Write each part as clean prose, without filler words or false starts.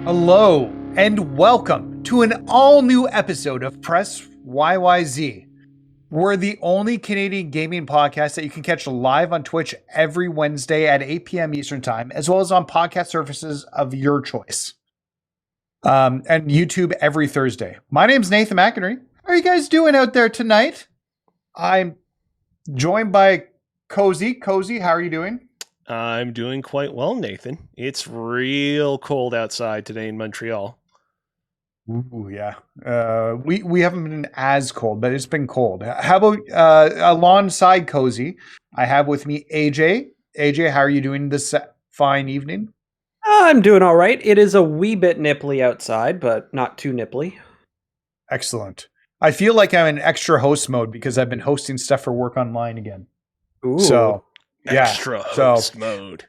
Hello and welcome to an all-new episode of Press YYZ. We're the only Canadian gaming podcast that you can catch live on Twitch every Wednesday at 8 p.m. Eastern Time, as well as on podcast services of your choice. And YouTube every Thursday. My name's Nathan McInerney. How are you guys doing out there tonight? I'm joined by Cozy. Cozy, how are you doing? I'm doing quite well, Nathan. It's real cold outside today in Montreal. Ooh, yeah. We haven't been as cold, but it's been cold. How about alongside Cozy, I have with me AJ. AJ, how are you doing this fine evening? I'm doing all right. It is a wee bit nipply outside, but not too nipply. Excellent. I feel like I'm in extra host mode because I've been hosting stuff for work online again. Ooh. So, yeah. Extra host mode.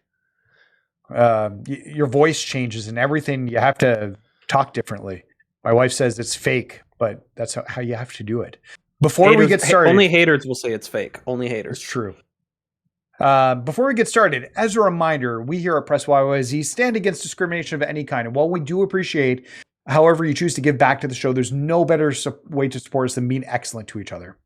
Your voice changes and everything. You have to talk differently. My wife says it's fake, but that's how you have to do it. Before we get started, only haters will say it's fake. Only haters. It's true. Before we get started, as a reminder, we here at Press YYZ stand against discrimination of any kind. And while we do appreciate however you choose to give back to the show, there's no better way to support us than being excellent to each other.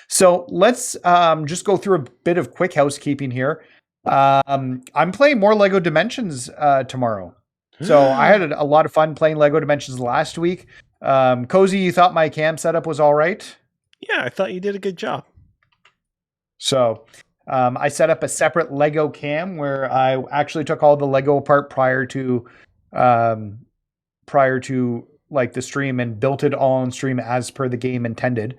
So let's just go through a bit of quick housekeeping here. I'm playing more LEGO Dimensions tomorrow. So I had a lot of fun playing LEGO Dimensions last week. Cozy, you thought my cam setup was all right? Yeah, I thought you did a good job. So I set up a separate LEGO cam where I actually took all the LEGO apart prior to like the stream and built it all on stream as per the game intended.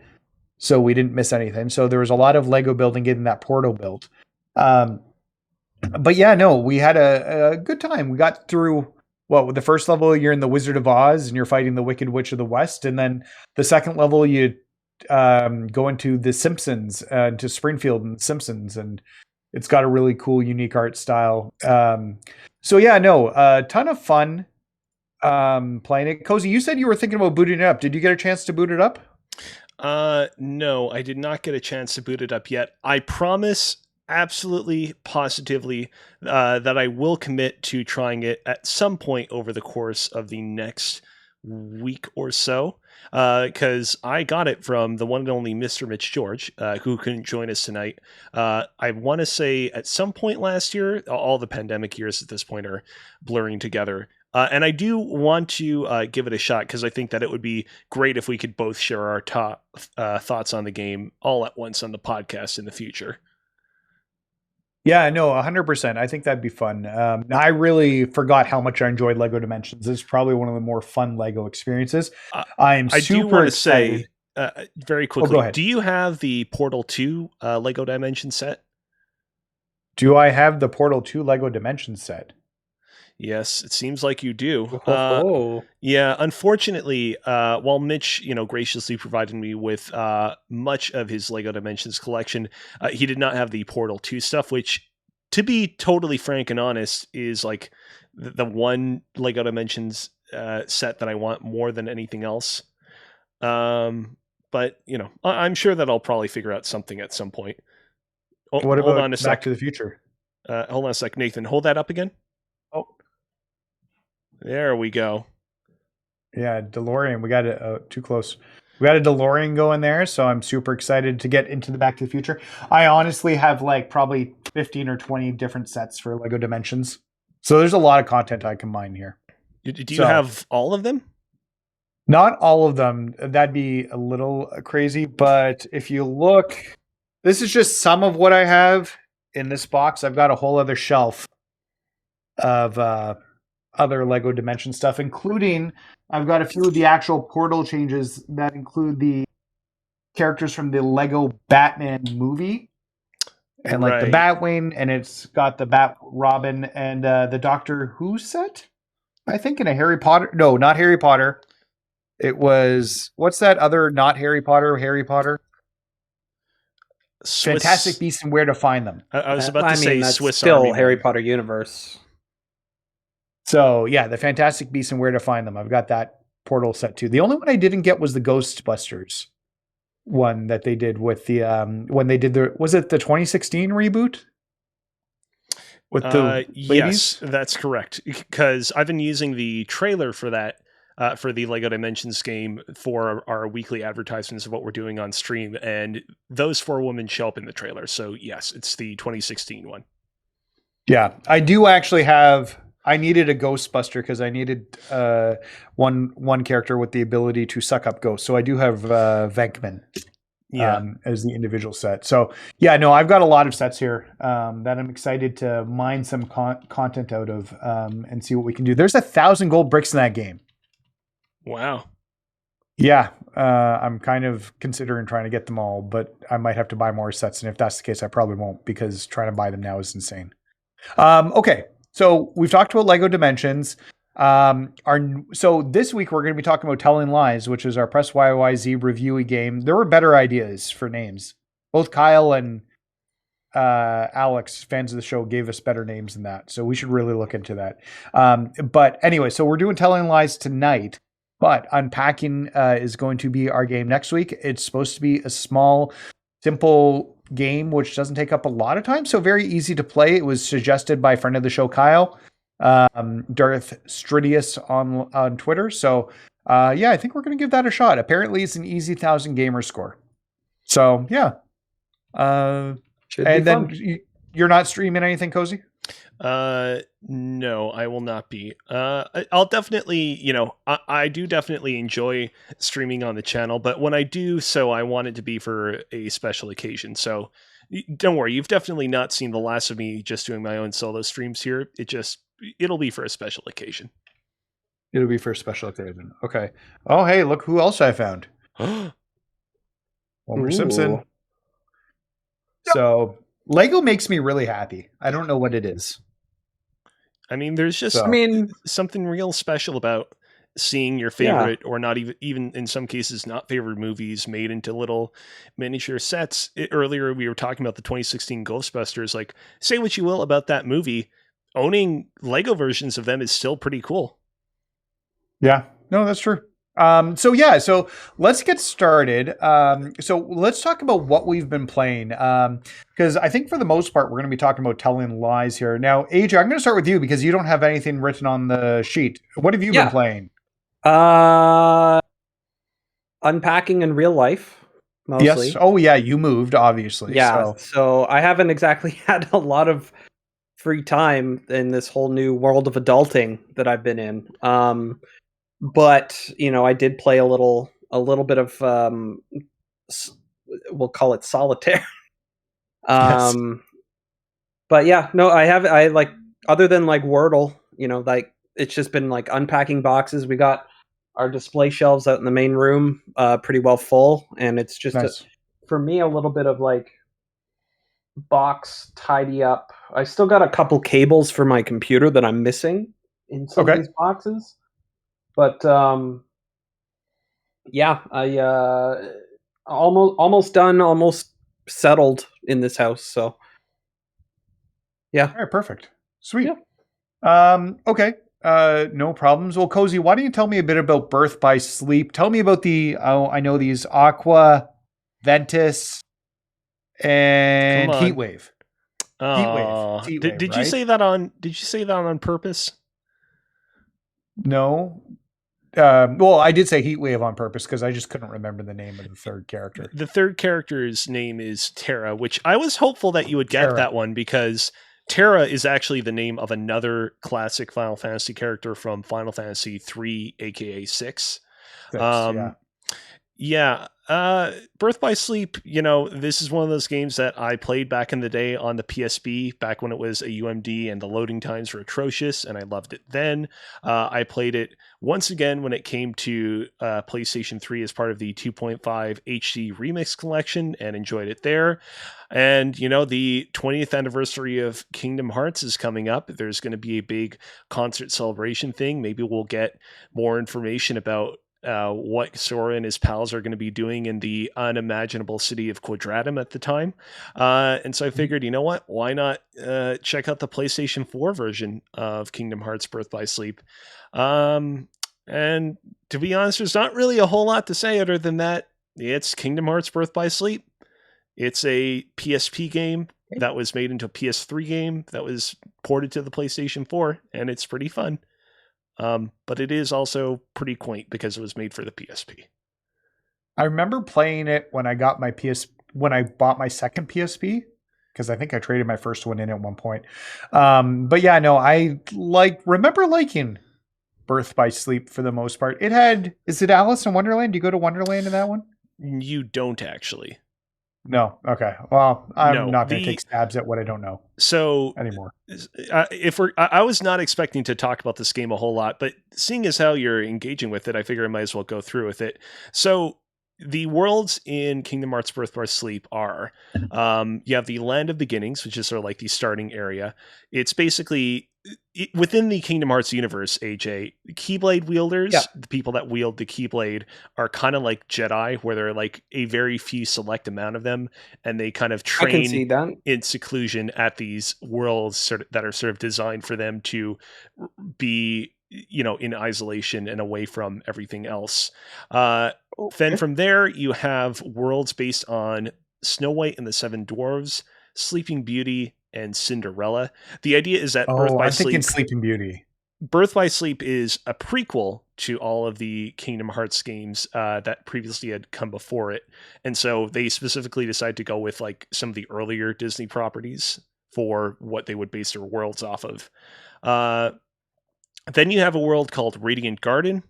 So we didn't miss anything. So there was a lot of LEGO building getting that portal built. But yeah, no, we had a good time. We got through with the first level, you're in the Wizard of Oz and you're fighting the Wicked Witch of the West. And then the second level, you go into the Simpsons, to Springfield and the Simpsons. And it's got a really cool, unique art style. So yeah, no, a ton of fun playing it. Cozy, you said you were thinking about booting it up. Did you get a chance to boot it up? No, I did not get a chance to boot it up yet. I promise absolutely positively that I will commit to trying it at some point over the course of the next week or so, because I got it from the one and only Mr. Mitch George, who couldn't join us tonight. I want to say at some point last year. All the pandemic years at this point are blurring together. And I do want to give it a shot because I think that it would be great if we could both share our top thoughts on the game all at once on the podcast in the future. Yeah, no, 100%. I think that'd be fun. I really forgot how much I enjoyed LEGO Dimensions. It's probably one of the more fun LEGO experiences. I do want to say very quickly, go ahead. Do you have the Portal 2 LEGO Dimension set? Do I have the Portal 2 LEGO Dimension set? Yes, it seems like you do. Oh. Yeah, unfortunately, while Mitch, graciously provided me with much of his LEGO Dimensions collection, he did not have the Portal 2 stuff, which, to be totally frank and honest, is like the one LEGO Dimensions set that I want more than anything else. But, I'm sure that I'll probably figure out something at some point. What about hold on a sec. Back to the Future? Hold on a sec, Nathan. Hold that up again. Oh. There we go. Yeah, DeLorean. We got it too close. We got a DeLorean going there, so I'm super excited to get into the Back to the Future. I honestly have like probably 15 or 20 different sets for LEGO Dimensions. So there's a lot of content I can mine here. Do you have all of them? Not all of them. That'd be a little crazy. But if you look, this is just some of what I have in this box. I've got a whole other shelf of other LEGO Dimension stuff, including I've got a few of the actual portal changes that include the characters from the LEGO Batman movie and like the Batwing, and it's got the Bat Robin and the Doctor Who set, I think, in a Harry Potter. No, not Harry Potter. It was, what's that other not Harry Potter? Fantastic Beasts and Where to Find Them. I was about to say that's Swiss still Army Harry Potter universe. So yeah, the Fantastic Beasts and Where to Find Them. I've got that portal set too. The only one I didn't get was the Ghostbusters one that they did with the when they did was it the 2016 reboot? with the Yes, ladies? that's correct. Because I've been using the trailer for that, for the Lego Dimensions game for our weekly advertisements of what we're doing on stream, and those 4 women show up in the trailer. So yes, it's the 2016 one. Yeah, I do actually have. I needed a Ghostbuster because I needed one character with the ability to suck up ghosts. So I do have Venkman Yeah. as the individual set. So yeah, no, I've got a lot of sets here that I'm excited to mine some content out of and see what we can do. There's 1,000 gold bricks in that game. Wow. Yeah, I'm kind of considering trying to get them all, but I might have to buy more sets. And if that's the case, I probably won't because trying to buy them now is insane. Okay, so we've talked about Lego Dimensions. So this week we're going to be talking about Telling Lies, which is our Press YYZ reviewy game. There were better ideas for names. Both Kyle and Alex, fans of the show, gave us better names than that. So we should really look into that. But anyway, so we're doing Telling Lies tonight, but Unpacking is going to be our game next week. It's supposed to be a small, simple game which doesn't take up a lot of time, so very easy to play. It was suggested by a friend of the show, Kyle, Darth Stridius on Twitter. So yeah, I think we're going to give that a shot. Apparently it's an easy 1,000 gamer score. So yeah. Should and be then fun. you're not streaming anything, Cozy? No, I will not be. I'll definitely, I do definitely enjoy streaming on the channel, but when I do so, I want it to be for a special occasion. So don't worry, you've definitely not seen the last of me just doing my own solo streams here. It'll be for a special occasion. It'll be for a special occasion. Okay. Oh, hey, look who else I found. Homer Simpson. Ooh. So Lego makes me really happy. I don't know what it is. I mean, there's just So- I mean, something real special about seeing your favorite, or not even in some cases not favorite movies made into little miniature sets. Earlier we were talking about the 2016 Ghostbusters. Like, say what you will about that movie, owning Lego versions of them is still pretty cool. Yeah, no, that's true. So let's get started. So let's talk about what we've been playing. Because I think for the most part, we're going to be talking about Telling Lies here. Now, AJ, I'm going to start with you because you don't have anything written on the sheet. What have you been playing? Unpacking in real life, mostly. Yes. Oh, yeah, you moved, obviously. Yeah, so I haven't exactly had a lot of free time in this whole new world of adulting that I've been in. But I did play a little bit of we'll call it solitaire. Yes. But yeah, no, I like, other than like Wordle, like it's just been like unpacking boxes. We got our display shelves out in the main room pretty well full, and it's just Nice. for me a little bit of like box tidy up. I still got a couple cables for my computer that I'm missing in some of these boxes. But yeah, I almost done, almost settled in this house. So yeah. All right, perfect. Sweet. Okay. No problems. Well, Cozy, why don't you tell me a bit about Birth by Sleep? Tell me about I know these Aqua, Ventus, and Come on. Heatwave. Heatwave, did right? you say that on purpose? No. Well, I did say Heatwave on purpose because I just couldn't remember the name of the third character. The third character's name is Terra, which I was hopeful that you would get Terra. that one, because Terra is actually the name of another classic Final Fantasy character from Final Fantasy 3, aka 6. Yeah. Birth by Sleep, this is one of those games that I played back in the day on the PSP, back when it was a UMD and the loading times were atrocious, and I loved it then. I played it once again when it came to PlayStation 3 as part of the 2.5 HD Remix Collection, and enjoyed it there. And, the 20th anniversary of Kingdom Hearts is coming up. There's going to be a big concert celebration thing. Maybe we'll get more information about what Sora and his pals are going to be doing in the unimaginable city of Quadratum at the time. And so I figured, you know what? Why not check out the PlayStation 4 version of Kingdom Hearts Birth by Sleep? And to be honest, there's not really a whole lot to say other than that it's Kingdom Hearts Birth by Sleep. It's a PSP game that was made into a PS3 game that was ported to the PlayStation 4, and it's pretty fun. But it is also pretty quaint because it was made for the PSP. I remember playing it when I got my when I bought my second PSP, because I think I traded my first one in at one point. But yeah, no, I remember liking Birth by Sleep for the most part. Is it Alice in Wonderland? Do you go to Wonderland in that one? You don't actually. No. Okay. Well, I'm No, not going to take stabs at what I don't know. So anymore. I was not expecting to talk about this game a whole lot, but seeing as how you're engaging with it, I figure I might as well go through with it. So the worlds in Kingdom Hearts Birth by Sleep are, you have the Land of Beginnings, which is sort of like the starting area. It's basically within the Kingdom Hearts universe, AJ, Keyblade wielders, the people that wield the Keyblade, are kind of like Jedi, where there are like a very few select amount of them, and they kind of train in seclusion at these worlds that are sort of designed for them to be, in isolation and away from everything else. Then from there, you have worlds based on Snow White and the Seven Dwarves, Sleeping Beauty, and Cinderella. The idea is that Sleeping Beauty. Birth by Sleep is a prequel to all of the Kingdom Hearts games that previously had come before it. And so they specifically decided to go with like some of the earlier Disney properties for what they would base their worlds off of. Then you have a world called Radiant Garden,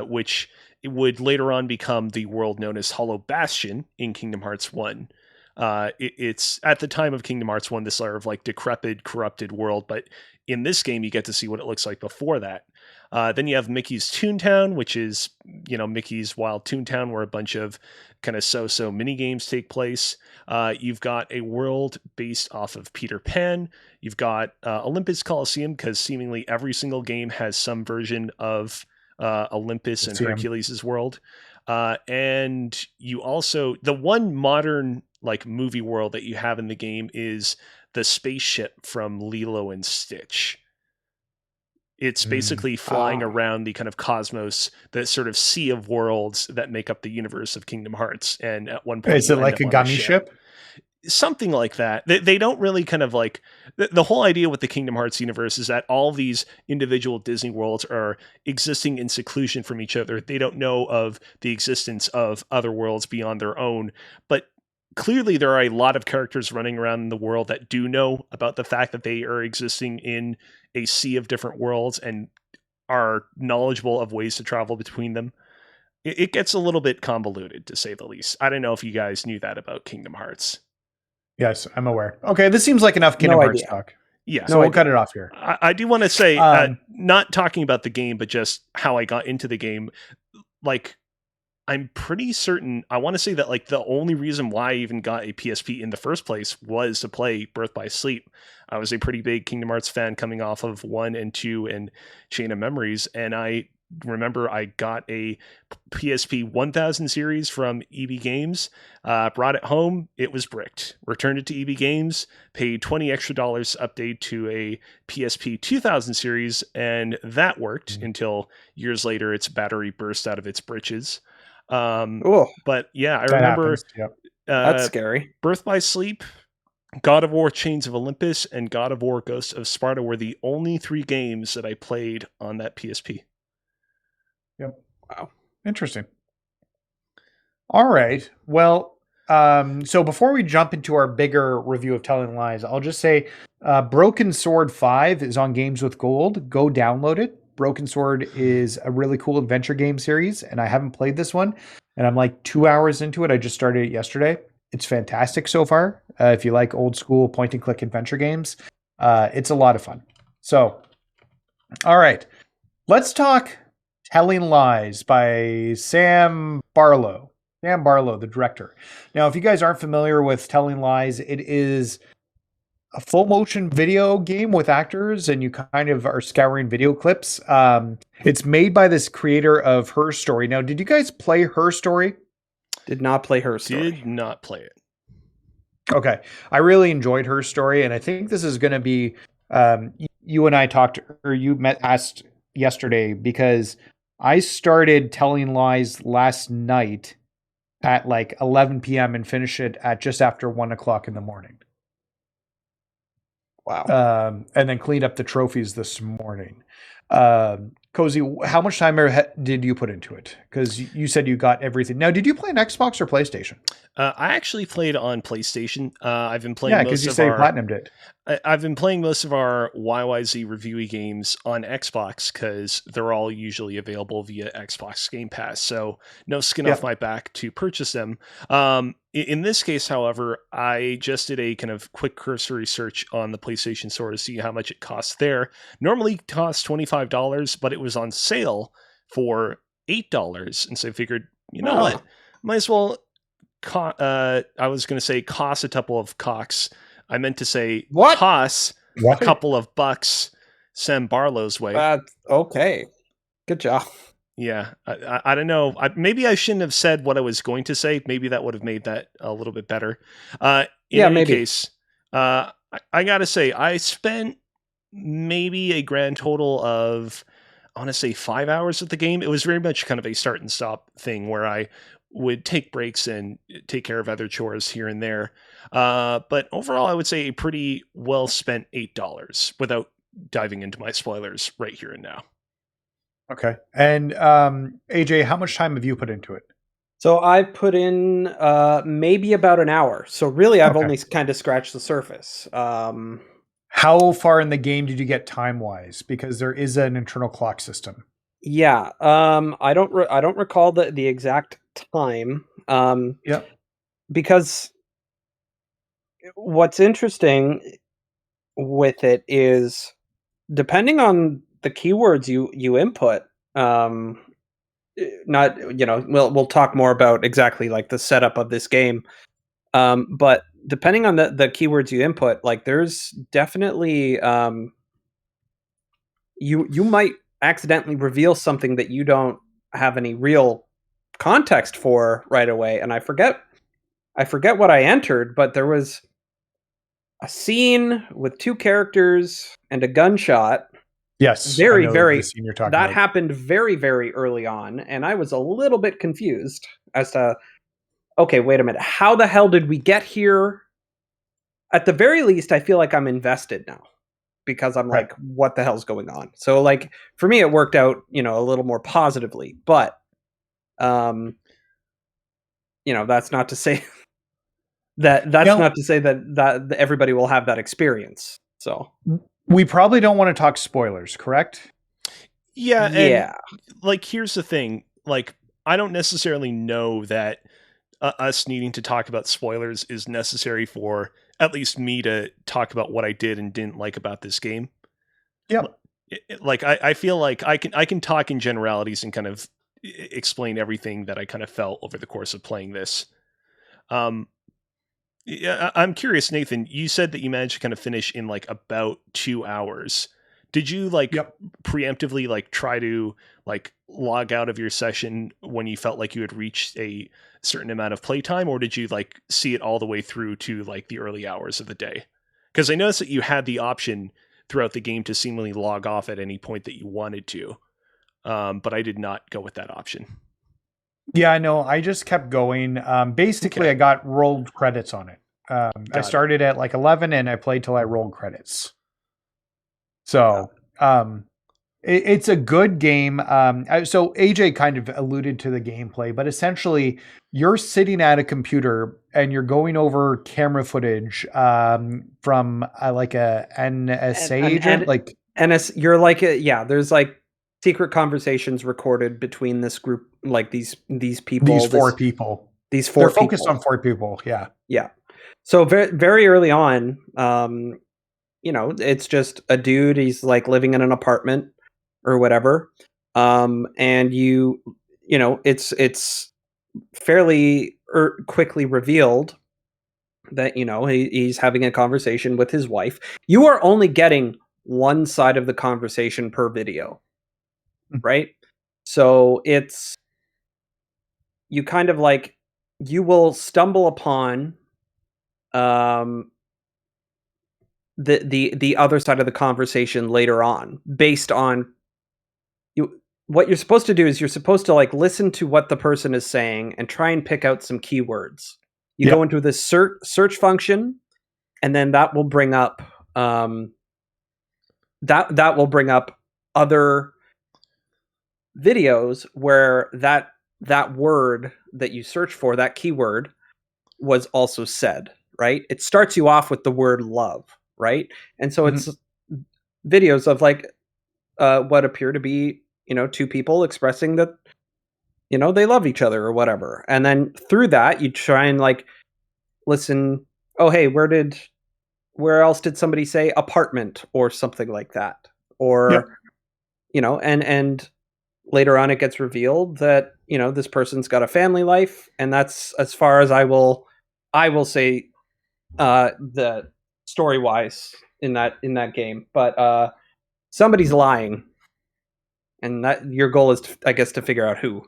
which it would later on become the world known as Hollow Bastion in Kingdom Hearts 1. It's at the time of Kingdom Hearts 1, this sort of like decrepit, corrupted world, but in this game you get to see what it looks like before that. Then you have Mickey's Toontown, which is, Mickey's Wild Toontown, where a bunch of kind of so-so mini games take place. You've got a world based off of Peter Pan. You've got Olympus Coliseum, because seemingly every single game has some version of Olympus and Hercules' world. And you also, the one modern like movie world that you have in the game is the spaceship from Lilo and Stitch. It's basically flying around the kind of cosmos, the sort of sea of worlds that make up the universe of Kingdom Hearts. And at one point, is it like a gummy ship? Something like that. They don't really kind of like the whole idea with the Kingdom Hearts universe is that all these individual Disney worlds are existing in seclusion from each other. They don't know of the existence of other worlds beyond their own, but clearly there are a lot of characters running around in the world that do know about the fact that they are existing in a sea of different worlds and are knowledgeable of ways to travel between them. It gets a little bit convoluted, to say the least. I don't know if you guys knew that about Kingdom Hearts. Yes, I'm aware. Okay, this seems like enough Kingdom Hearts talk. Yeah. So we'll cut it off here. I do want to say, not talking about the game, but just how I got into the game. Like, I'm pretty certain, I want to say that like the only reason why I even got a PSP in the first place was to play Birth by Sleep. I was a pretty big Kingdom Hearts fan coming off of 1 and 2 and Chain of Memories, and I remember I got a PSP 1000 series from EB Games, brought it home, it was bricked, returned it to EB Games, paid $20 extra update to a PSP 2000 series, and that worked until years later its battery burst out of its britches. But yeah, I remember that's scary. Birth by Sleep, God of War Chains of Olympus, and God of War Ghosts of Sparta were the only 3 games that I played on that PSP. Yep. Wow. Interesting. All right. Well, so before we jump into our bigger review of Telling Lies, I'll just say Broken Sword 5 is on Games with Gold. Go download it. Broken Sword is a really cool adventure game series, and I haven't played this one, and I'm like 2 hours into it. I just started it yesterday. It's fantastic so far. If you like old school point and click adventure games, it's a lot of fun. So, all right, let's talk Telling Lies by Sam Barlow. Sam Barlow, the director. Now, if you guys aren't familiar with Telling Lies, it is a full motion video game with actors, and you kind of are scouring video clips. It's made by this creator of Her Story. Now, did you guys play Her Story? Did not play Her Story. Did not play it. Okay. I really enjoyed Her Story, and I think this is going to be, you and I talked, or asked yesterday, because I started Telling Lies last night at like 11 p.m. and finished it at just after 1 o'clock in the morning. Wow. and then cleaned up the trophies this morning. Cozy, how much time did you put into it? Because you said you got everything. Now, did you play on Xbox or PlayStation? I actually played on PlayStation. I've been playing Yeah, because most you of say our Platinum did. I've been playing most of our YYZ reviewy games on Xbox because they're all usually available via Xbox Game Pass. So no skin Yeah. off my back to purchase them. In this case, however, I just did a kind of quick cursory search on the PlayStation Store to see how much it costs there. Normally it costs $25, but it was on sale for $8. And so I figured, you know what? Might as well, I was going to say cost a couple of cocks. I meant to say What? toss What? a couple of bucks Sam Barlow's way. Okay. Good job. Yeah, I don't know. Maybe I shouldn't have said what I was going to say. Maybe that would have made that a little bit better. In any maybe. case, I got to say, I spent maybe a grand total of, I want to say 5 hours at the game. It was very much kind of a start and stop thing where I would take breaks and take care of other chores here and there. But overall, I would say a pretty well spent $8 without diving into my spoilers right here and now. Okay. And AJ, how much time have you put into it? So I've put in maybe about an hour. So really, I've Okay. only kind of scratched the surface. How far in the game did you get time-wise? Because there is an internal clock system. Yeah. I don't recall the exact time. Yep. Because what's interesting with it is depending on the keywords you input. Not we'll talk more about exactly like the setup of this game. But depending on the keywords you input, like there's definitely you might accidentally reveal something that you don't have any real context for right away. And I forget what I entered, but there was a scene with two characters and a gunshot. Yes. Very, I know very. the scene you're talking That about. happened very, very early on, and I was a little bit confused as to, okay, wait a minute, how the hell did we get here? At the very least, I feel like I'm invested now because I'm Right. like, what the hell's going on? So, like, for me, it worked out, a little more positively. But, that's not to say that's not to say that everybody will have that experience. So we probably don't want to talk spoilers, correct? Yeah, yeah. and like here's the thing, like I don't necessarily know that us needing to talk about spoilers is necessary for at least me to talk about what I did and didn't like about this game. Yeah. Like I feel like I can talk in generalities and kind of explain everything that I kind of felt over the course of playing this. Yeah, I'm curious, Nathan. You said that you managed to kind of finish in like about 2 hours. Did you like preemptively like try to like log out of your session when you felt like you had reached a certain amount of playtime, or did you like see it all the way through to like the early hours of the day? Because I noticed that you had the option throughout the game to seemingly log off at any point that you wanted to, but I did not go with that option. Yeah, I know. I just kept going. Basically, Okay. I got rolled credits on it. I started at like 11 and I played till I rolled credits. So it's a good game. So AJ kind of alluded to the gameplay, but essentially you're sitting at a computer and you're going over camera footage from like a NSA agent. You're like, there's like secret conversations recorded between this group, like these people. These four people. These four They're people. focused on 4 people. Yeah. Yeah. So very, very early on, it's just a dude. He's like living in an apartment or whatever. And it's fairly quickly revealed that, he's having a conversation with his wife. You are only getting one side of the conversation per video, right? So you kind of like, you will stumble upon the other side of the conversation later on, based on what you're supposed to do is you're supposed to like listen to what the person is saying and try and pick out some keywords. You go into this search function, and then that will bring up that will bring up other videos where that word that you search for, that keyword, was also said, right? It starts you off with the word love, right? And so it's videos of like what appear to be, two people expressing that, they love each other or whatever. And then through that, you try and like listen, oh, hey, where else did somebody say apartment or something like that? Or, and later on it gets revealed that, this person's got a family life, and that's as far as I will say the story-wise in that game. But somebody's lying. And that your goal is, I guess, to figure out who.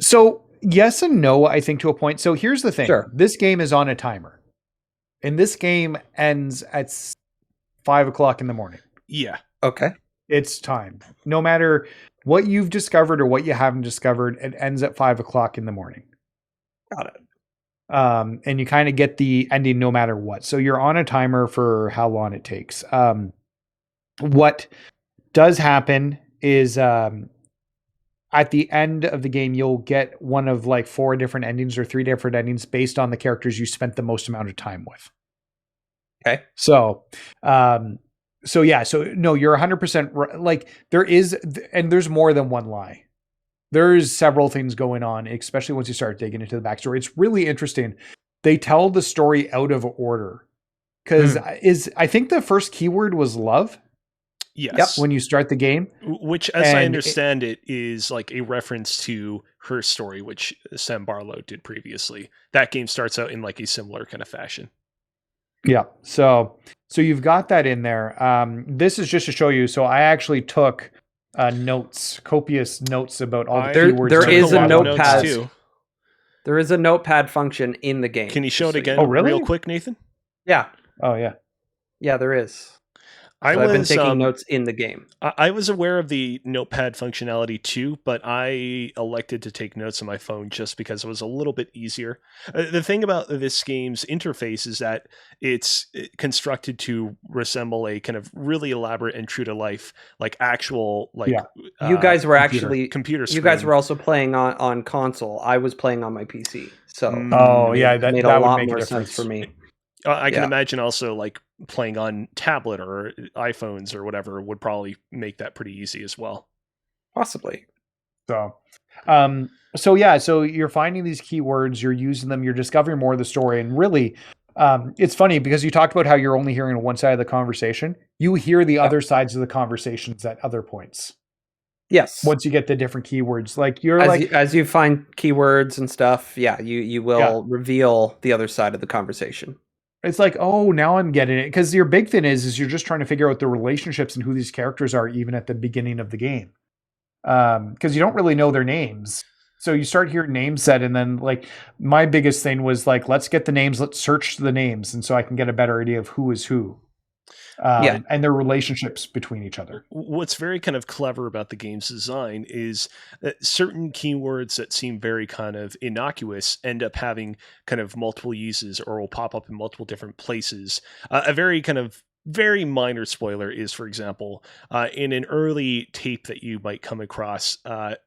So yes and no, I think, to a point. So here's the thing. Sure. This game is on a timer. And this game ends at 5:00 in the morning. Yeah. Okay. It's time. No matter what you've discovered or what you haven't discovered, it ends at 5:00 in the morning. Got it. And you kind of get the ending no matter what. So you're on a timer for how long it takes. What does happen is at the end of the game, you'll get one of like 4 different endings or 3 different endings based on the characters you spent the most amount of time with. Okay. So, no, you're 100% right. Like there is, and there's more than one lie. There's several things going on, especially once you start digging into the backstory. It's really interesting. They tell the story out of order because I think the first keyword was love. Yes. When you start the game. Which, as I understand it, is like a reference to her story, which Sam Barlow did previously. That game starts out in like a similar kind of fashion. Yeah. So you've got that in there. This is just to show you. So I actually took copious notes about all the keywords. There is a notepad too. There is a notepad function in the game. Can you show it again real quick, Nathan? Yeah. Oh, yeah. Yeah, there is. I've been taking notes in the game. I was aware of the notepad functionality too, but I elected to take notes on my phone just because it was a little bit easier. The thing about this game's interface is that it's constructed to resemble a kind of really elaborate and true to life, like actual, like you guys were actually computer screen. You guys were also playing on console. I was playing on my PC, so that made that a would lot make more a sense difference for me. I can imagine also like playing on tablet or iPhones or whatever would probably make that pretty easy as well. Possibly. So you're finding these keywords, you're using them, you're discovering more of the story. And really, it's funny because you talked about how you're only hearing one side of the conversation. You hear the other sides of the conversations at other points. Yes. Once you get the different keywords, like as you find keywords and stuff, you will reveal the other side of the conversation. It's like, oh, now I'm getting it. Because your big thing is you're just trying to figure out the relationships and who these characters are even at the beginning of the game. Because you don't really know their names. So you start hearing names said, and then like my biggest thing was like, let's get the names, let's search the names. And so I can get a better idea of who is who. And their relationships between each other. What's very kind of clever about the game's design is that certain keywords that seem very kind of innocuous end up having kind of multiple uses or will pop up in multiple different places. A very kind of very minor spoiler is, for example, in an early tape that you might come across,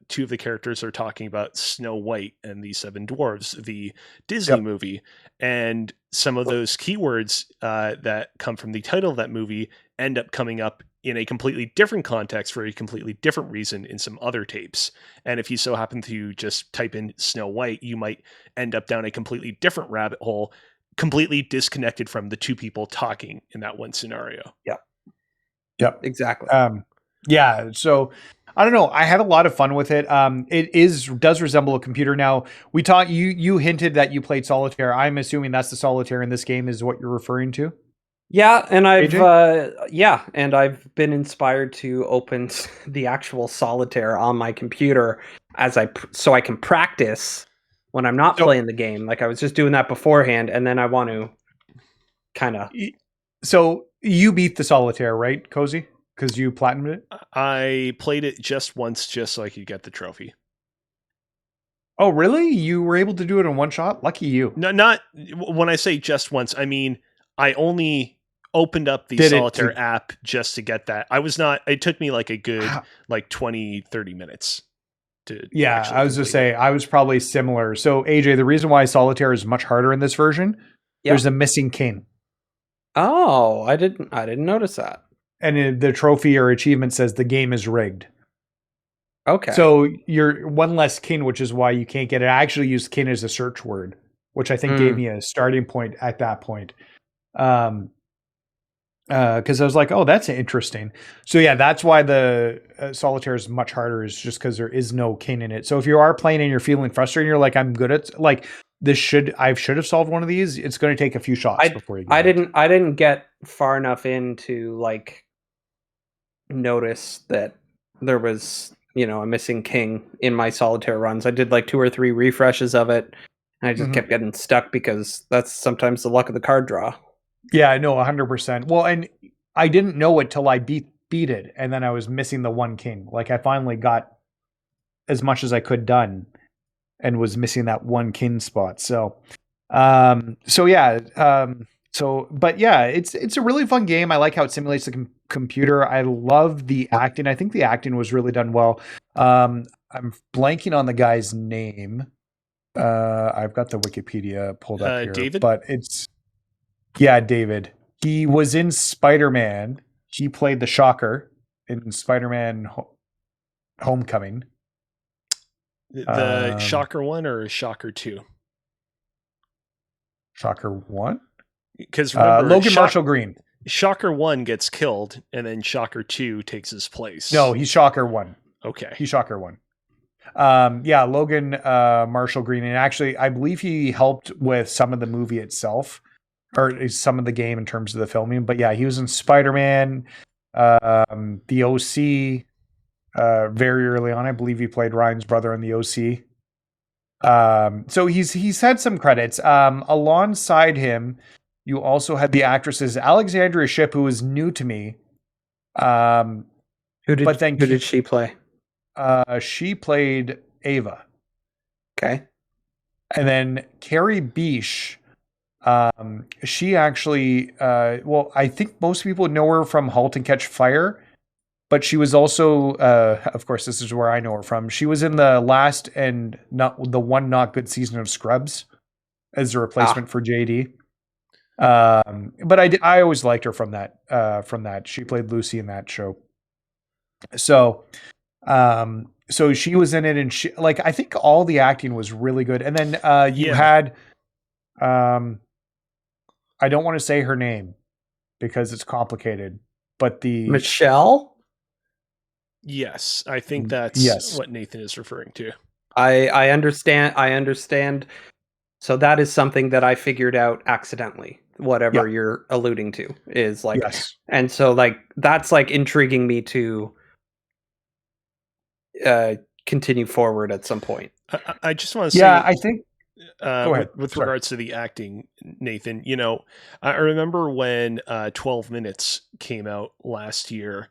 2 of the characters are talking about Snow White and the Seven Dwarves, the Disney movie. And some of those keywords that come from the title of that movie end up coming up in a completely different context for a completely different reason in some other tapes. And if you so happen to just type in Snow White, you might end up down a completely different rabbit hole, completely disconnected from the 2 people talking in that one scenario. Yeah, exactly. So I don't know. I had a lot of fun with it. It does resemble a computer. Now we talked. You hinted that you played solitaire. I'm assuming that's the solitaire in this game is what you're referring to. Yeah, and I've been inspired to open the actual solitaire on my computer so I can practice when I'm not playing the game. Like I was just doing that beforehand, and then I want to kind of. So you beat the solitaire, right, Cozy? Because you platinumed it? I played it just once just so I could get the trophy. Oh, really? You were able to do it in one shot? Lucky you. No, not when I say just once, I mean I only opened up the Did it Solitaire to- app just to get that. It took me like a good like 20, 30 minutes to Yeah, actually I was complete just say I was probably similar. So AJ, the reason why Solitaire is much harder in this version, Yeah. there's a missing king. Oh, I didn't notice that. And the trophy or achievement says the game is rigged. Okay. So you're one less kin, which is why you can't get it. I actually used kin as a search word, which I think gave me a starting point at that point. Because I was like, oh, that's interesting. So yeah, that's why the Solitaire is much harder, is just because there is no kin in it. So if you are playing and you're feeling frustrated, you're like, I'm good at like I should have solved one of these. It's going to take a few shots before you get it. I didn't get far enough in to like notice that there was, you know, a missing king in my Solitaire runs. I did like 2 or 3 refreshes of it, and I just kept getting stuck because that's sometimes the luck of the card draw. Yeah, I know 100%. Well, and I didn't know it till I beat it, and then I was missing the one king. Like I finally got as much as I could done, and was missing that one king spot. So, but yeah, it's a really fun game. I like how it simulates the computer. I love the acting. I think the acting was really done well. I'm blanking on the guy's name. I've got the Wikipedia pulled up here, David? but it's David. He was in Spider-Man. He played the Shocker in Spider-Man Homecoming. The Shocker 1 or Shocker 2? Shocker 1? Because remember, Logan Marshall Green. Shocker 1 gets killed, and then Shocker 2 takes his place. No, he's Shocker 1. Okay. He's Shocker 1. Logan Marshall Green. And actually, I believe he helped with some of the movie itself, or some of the game in terms of the filming. But yeah, he was in Spider-Man, the OC, very early on. I believe he played Ryan's brother in the OC. So he's had some credits. Alongside him, you also had the actresses Alexandria Shipp, who was new to me. Who did she play? She played Ava. Okay. And then Carrie Beesh, she actually, I think most people know her from *Halt and Catch Fire*, but she was also, of course, this is where I know her from. She was in the last and not good season of *Scrubs* as a replacement for JD. But I always liked her from that. She played Lucy in that show. So she was in it, and she, like, I think all the acting was really good. And then you had, I don't want to say her name because it's complicated, but the Michelle. Yes, I think that's what Nathan is referring to. I understand. So that is something that I figured out accidentally. Whatever you're alluding to is like, and so like that's like intriguing me to continue forward at some point. I just want to say, I think go ahead. With regards to the acting, Nathan, you know, I remember when 12 Minutes came out last year.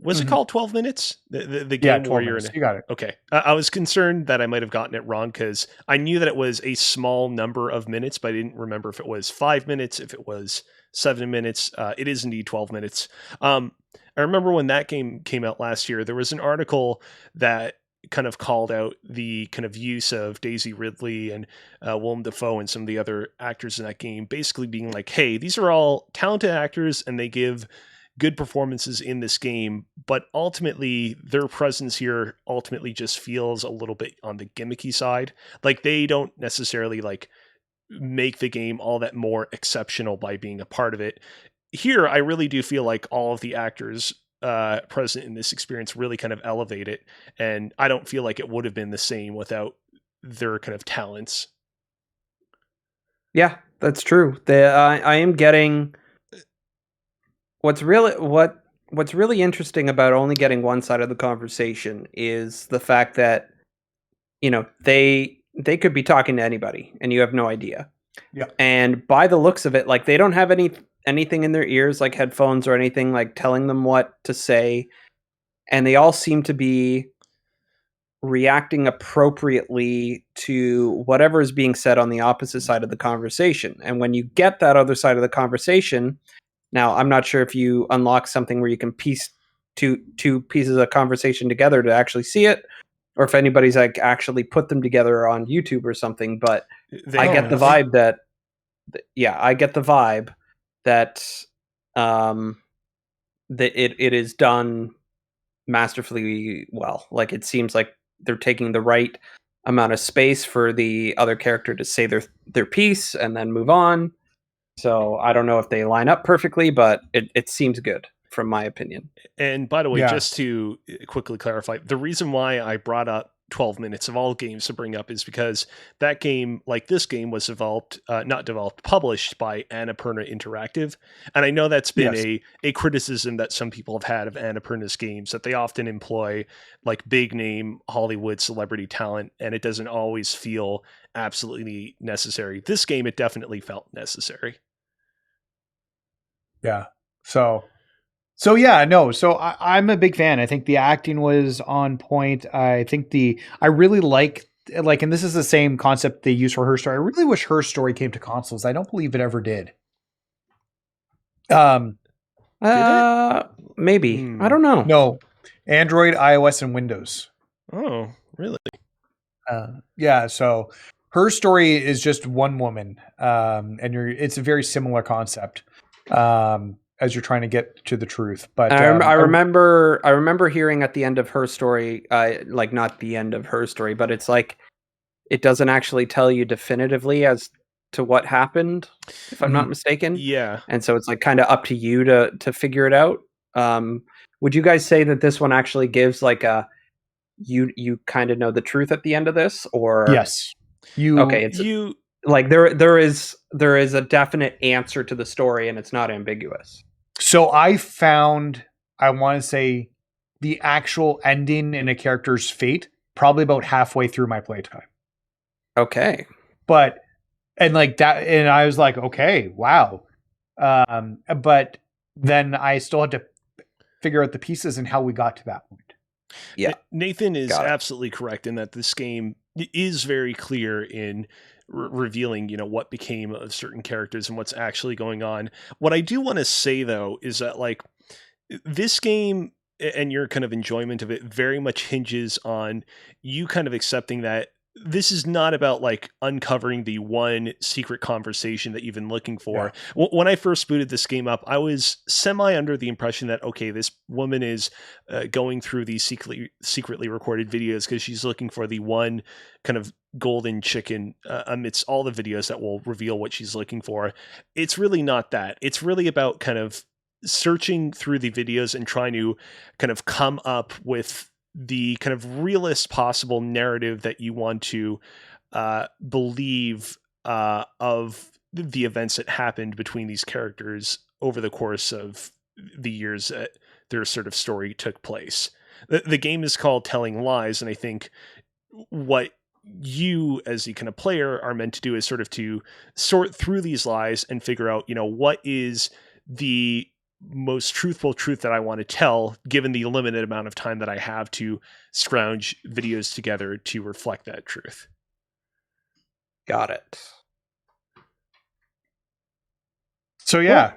Was it called 12 Minutes? The game where you're in you got it. Okay. I was concerned that I might have gotten it wrong because I knew that it was a small number of minutes, but I didn't remember if it was 5 minutes, if it was 7 minutes. It is indeed 12 minutes. I remember when that game came out last year, there was an article that kind of called out the kind of use of Daisy Ridley and Willem Dafoe and some of the other actors in that game, basically being like, hey, these are all talented actors and they give good performances in this game, but ultimately their presence here ultimately just feels a little bit on the gimmicky side. Like they don't necessarily like make the game all that more exceptional by being a part of it. Here, I really do feel like all of the actors present in this experience really kind of elevate it, and I don't feel like it would have been the same without their kind of talents. Yeah, that's true. I am getting what's really interesting about only getting one side of the conversation is the fact that, you know, they could be talking to anybody and you have no idea. Yeah. And by the looks of it, like they don't have anything in their ears, like headphones or anything, like telling them what to say. And they all seem to be reacting appropriately to whatever is being said on the opposite side of the conversation. And when you get that other side of the conversation, Now, I'm not sure if you unlock something where you can piece two pieces of conversation together to actually see it, or if anybody's like actually put them together on YouTube or something. But They I get the have. vibe that, I get the vibe that that it is done masterfully well. Like it seems like they're taking the right amount of space for the other character to say their piece and then move on. So I don't know if they line up perfectly, but it seems good from my opinion. And by the way, Yeah. just to quickly clarify, the reason why I brought up 12 minutes of all games to bring up is because that game, like this game, was published by Annapurna Interactive. And I know that's been Yes. a criticism that some people have had of Annapurna's games, that they often employ like big name Hollywood celebrity talent, and it doesn't always feel absolutely necessary. This game, it definitely felt necessary. Yeah. So yeah, no. So I'm a big fan. I think the acting was on point. I think I really like, and this is the same concept they use for Her Story. I really wish Her Story came to consoles. I don't believe it ever did. Maybe. I don't know. No, Android, iOS, and Windows. Oh, really? Yeah. So Her Story is just one woman, and it's a very similar concept. As you're trying to get to the truth, but I remember hearing at the end of Her Story, like not the end of Her Story, but it's like it doesn't actually tell you definitively as to what happened, if I'm not mistaken. Yeah. And so it's like kind of up to you to figure it out. Would you guys say that this one actually gives like you kind of know the truth at the end of this, or yes, it's like there is a definite answer to the story and it's not ambiguous. So I found, I want to say, the actual ending in a character's fate probably about halfway through my playtime. Okay. But, and like that, and I was like, okay, wow. But then I still had to figure out the pieces and how we got to that point. Yeah. Nathan is absolutely correct in that this game is very clear in revealing, what became of certain characters and what's actually going on. What I do want to say though is that like this game and your kind of enjoyment of it very much hinges on you kind of accepting that this is not about like uncovering the one secret conversation that you've been looking for. Yeah. When I first booted this game up, I was semi under the impression that, okay, this woman is going through these secretly recorded videos because she's looking for the one kind of golden chicken amidst all the videos that will reveal what she's looking for. It's really not that. It's really about kind of searching through the videos and trying to kind of come up with the kind of realest possible narrative that you want to believe of the events that happened between these characters over the course of the years that their sort of story took place. The game is called Telling Lies, and I think what you as the kind of player are meant to do is sort of to sort through these lies and figure out, what is the most truthful truth that I want to tell, given the limited amount of time that I have to scrounge videos together to reflect that truth. Got it. So yeah,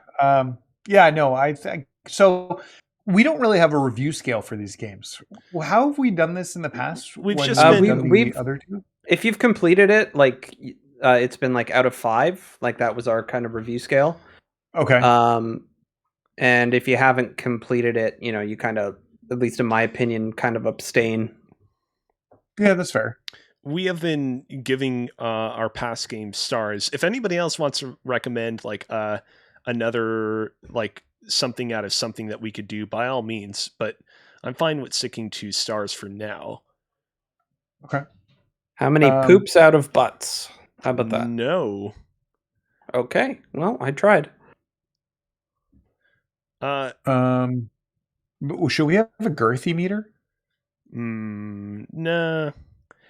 no, I think so. We don't really have a review scale for these games. How have we done this in the past? We've just been we've other two. If you've completed it, like it's been like out of 5, like that was our kind of review scale. Okay. And if you haven't completed it, you kind of, at least in my opinion, kind of abstain. Yeah, that's fair. We have been giving our past games stars. If anybody else wants to recommend like another like something out of something that we could do, by all means. But I'm fine with sticking to stars for now. Okay. How many poops out of butts? How about that? No. Okay. Well, I tried. Should we have a girthy meter? Nah.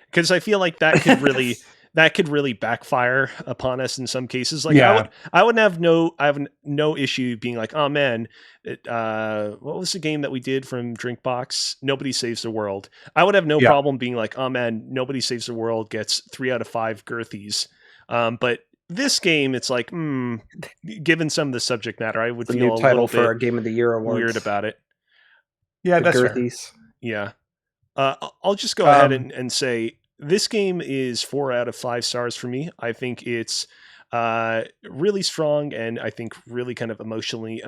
Because I feel like that could really backfire upon us in some cases. Like I would have no issue being like, oh man, what was the game that we did from Drinkbox? Nobody Saves the World. I would have no problem being like, oh man, Nobody Saves the World gets 3 out of 5 girthies. But this game, it's like, given some of the subject matter, I would It's a feel new a title little for our bit Game of the Year awards. weird about it. Yeah, The that's fair. girthies. Yeah. I'll just go ahead and say this game is 4 out of 5 stars for me. I think it's really strong, and I think really kind of emotionally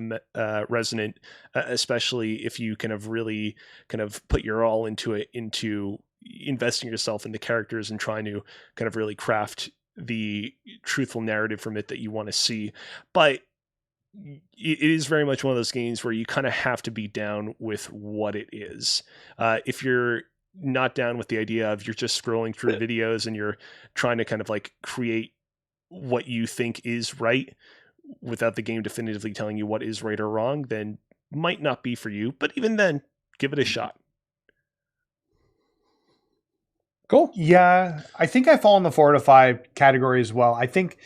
resonant, especially if you kind of really kind of put your all into it, into investing yourself in the characters and trying to kind of really craft the truthful narrative from it that you want to see. But it is very much one of those games where you kind of have to be down with what it is. If you're not down with the idea of you're just scrolling through videos and you're trying to kind of like create what you think is right without the game definitively telling you what is right or wrong, then might not be for you. But even then, give it a shot. Cool. Yeah, I think I fall in the 4 out of 5 category as well. I think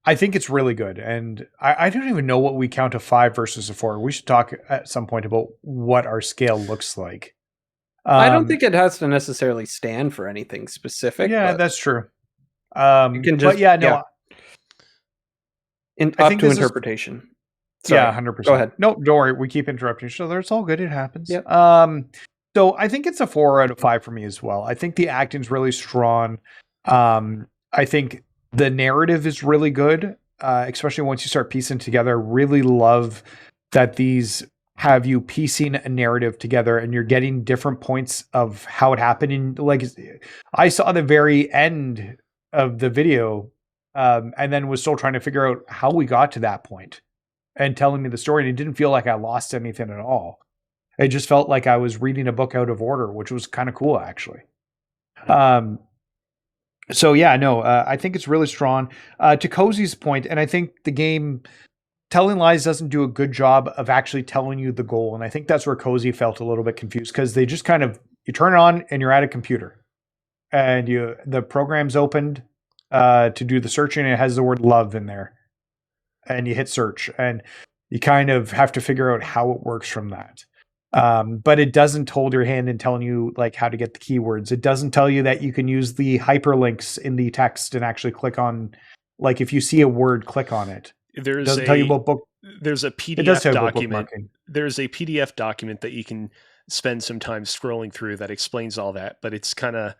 it's really good, and I don't even know what we count a 5 versus a 4. We should talk at some point about what our scale looks like. I don't think it has to necessarily stand for anything specific. Yeah, but that's true. you can just, but yeah, no, I up think to this is- interpretation. Sorry. Yeah, 100%. Go ahead. No, don't worry. We keep interrupting each other. It's all good. It happens. Yep. So I think it's a 4 out of 5 for me as well. I think the acting's really strong. I think the narrative is really good, especially once you start piecing together. I really love that these have you piecing a narrative together and you're getting different points of how it happened. And like, I saw the very end of the video, and then was still trying to figure out how we got to that point and telling me the story. And it didn't feel like I lost anything at all. It just felt like I was reading a book out of order, which was kind of cool, actually. So yeah, no, I think it's really strong. To Cozy's point, and I think the game Telling Lies doesn't do a good job of actually telling you the goal. And I think that's where Cozy felt a little bit confused, because they just kind of, you turn it on and you're at a computer and the program's opened to do the searching, and it has the word love in there. And you hit search and you kind of have to figure out how it works from that. But it doesn't hold your hand in telling you like how to get the keywords. It doesn't tell you that you can use the hyperlinks in the text and actually click on, like if you see a word, click on it. It doesn't tell you about book. There's a It does PDF tell you about document. bookmarking. There's a PDF document that you can spend some time scrolling through that explains all that, but it's kind of,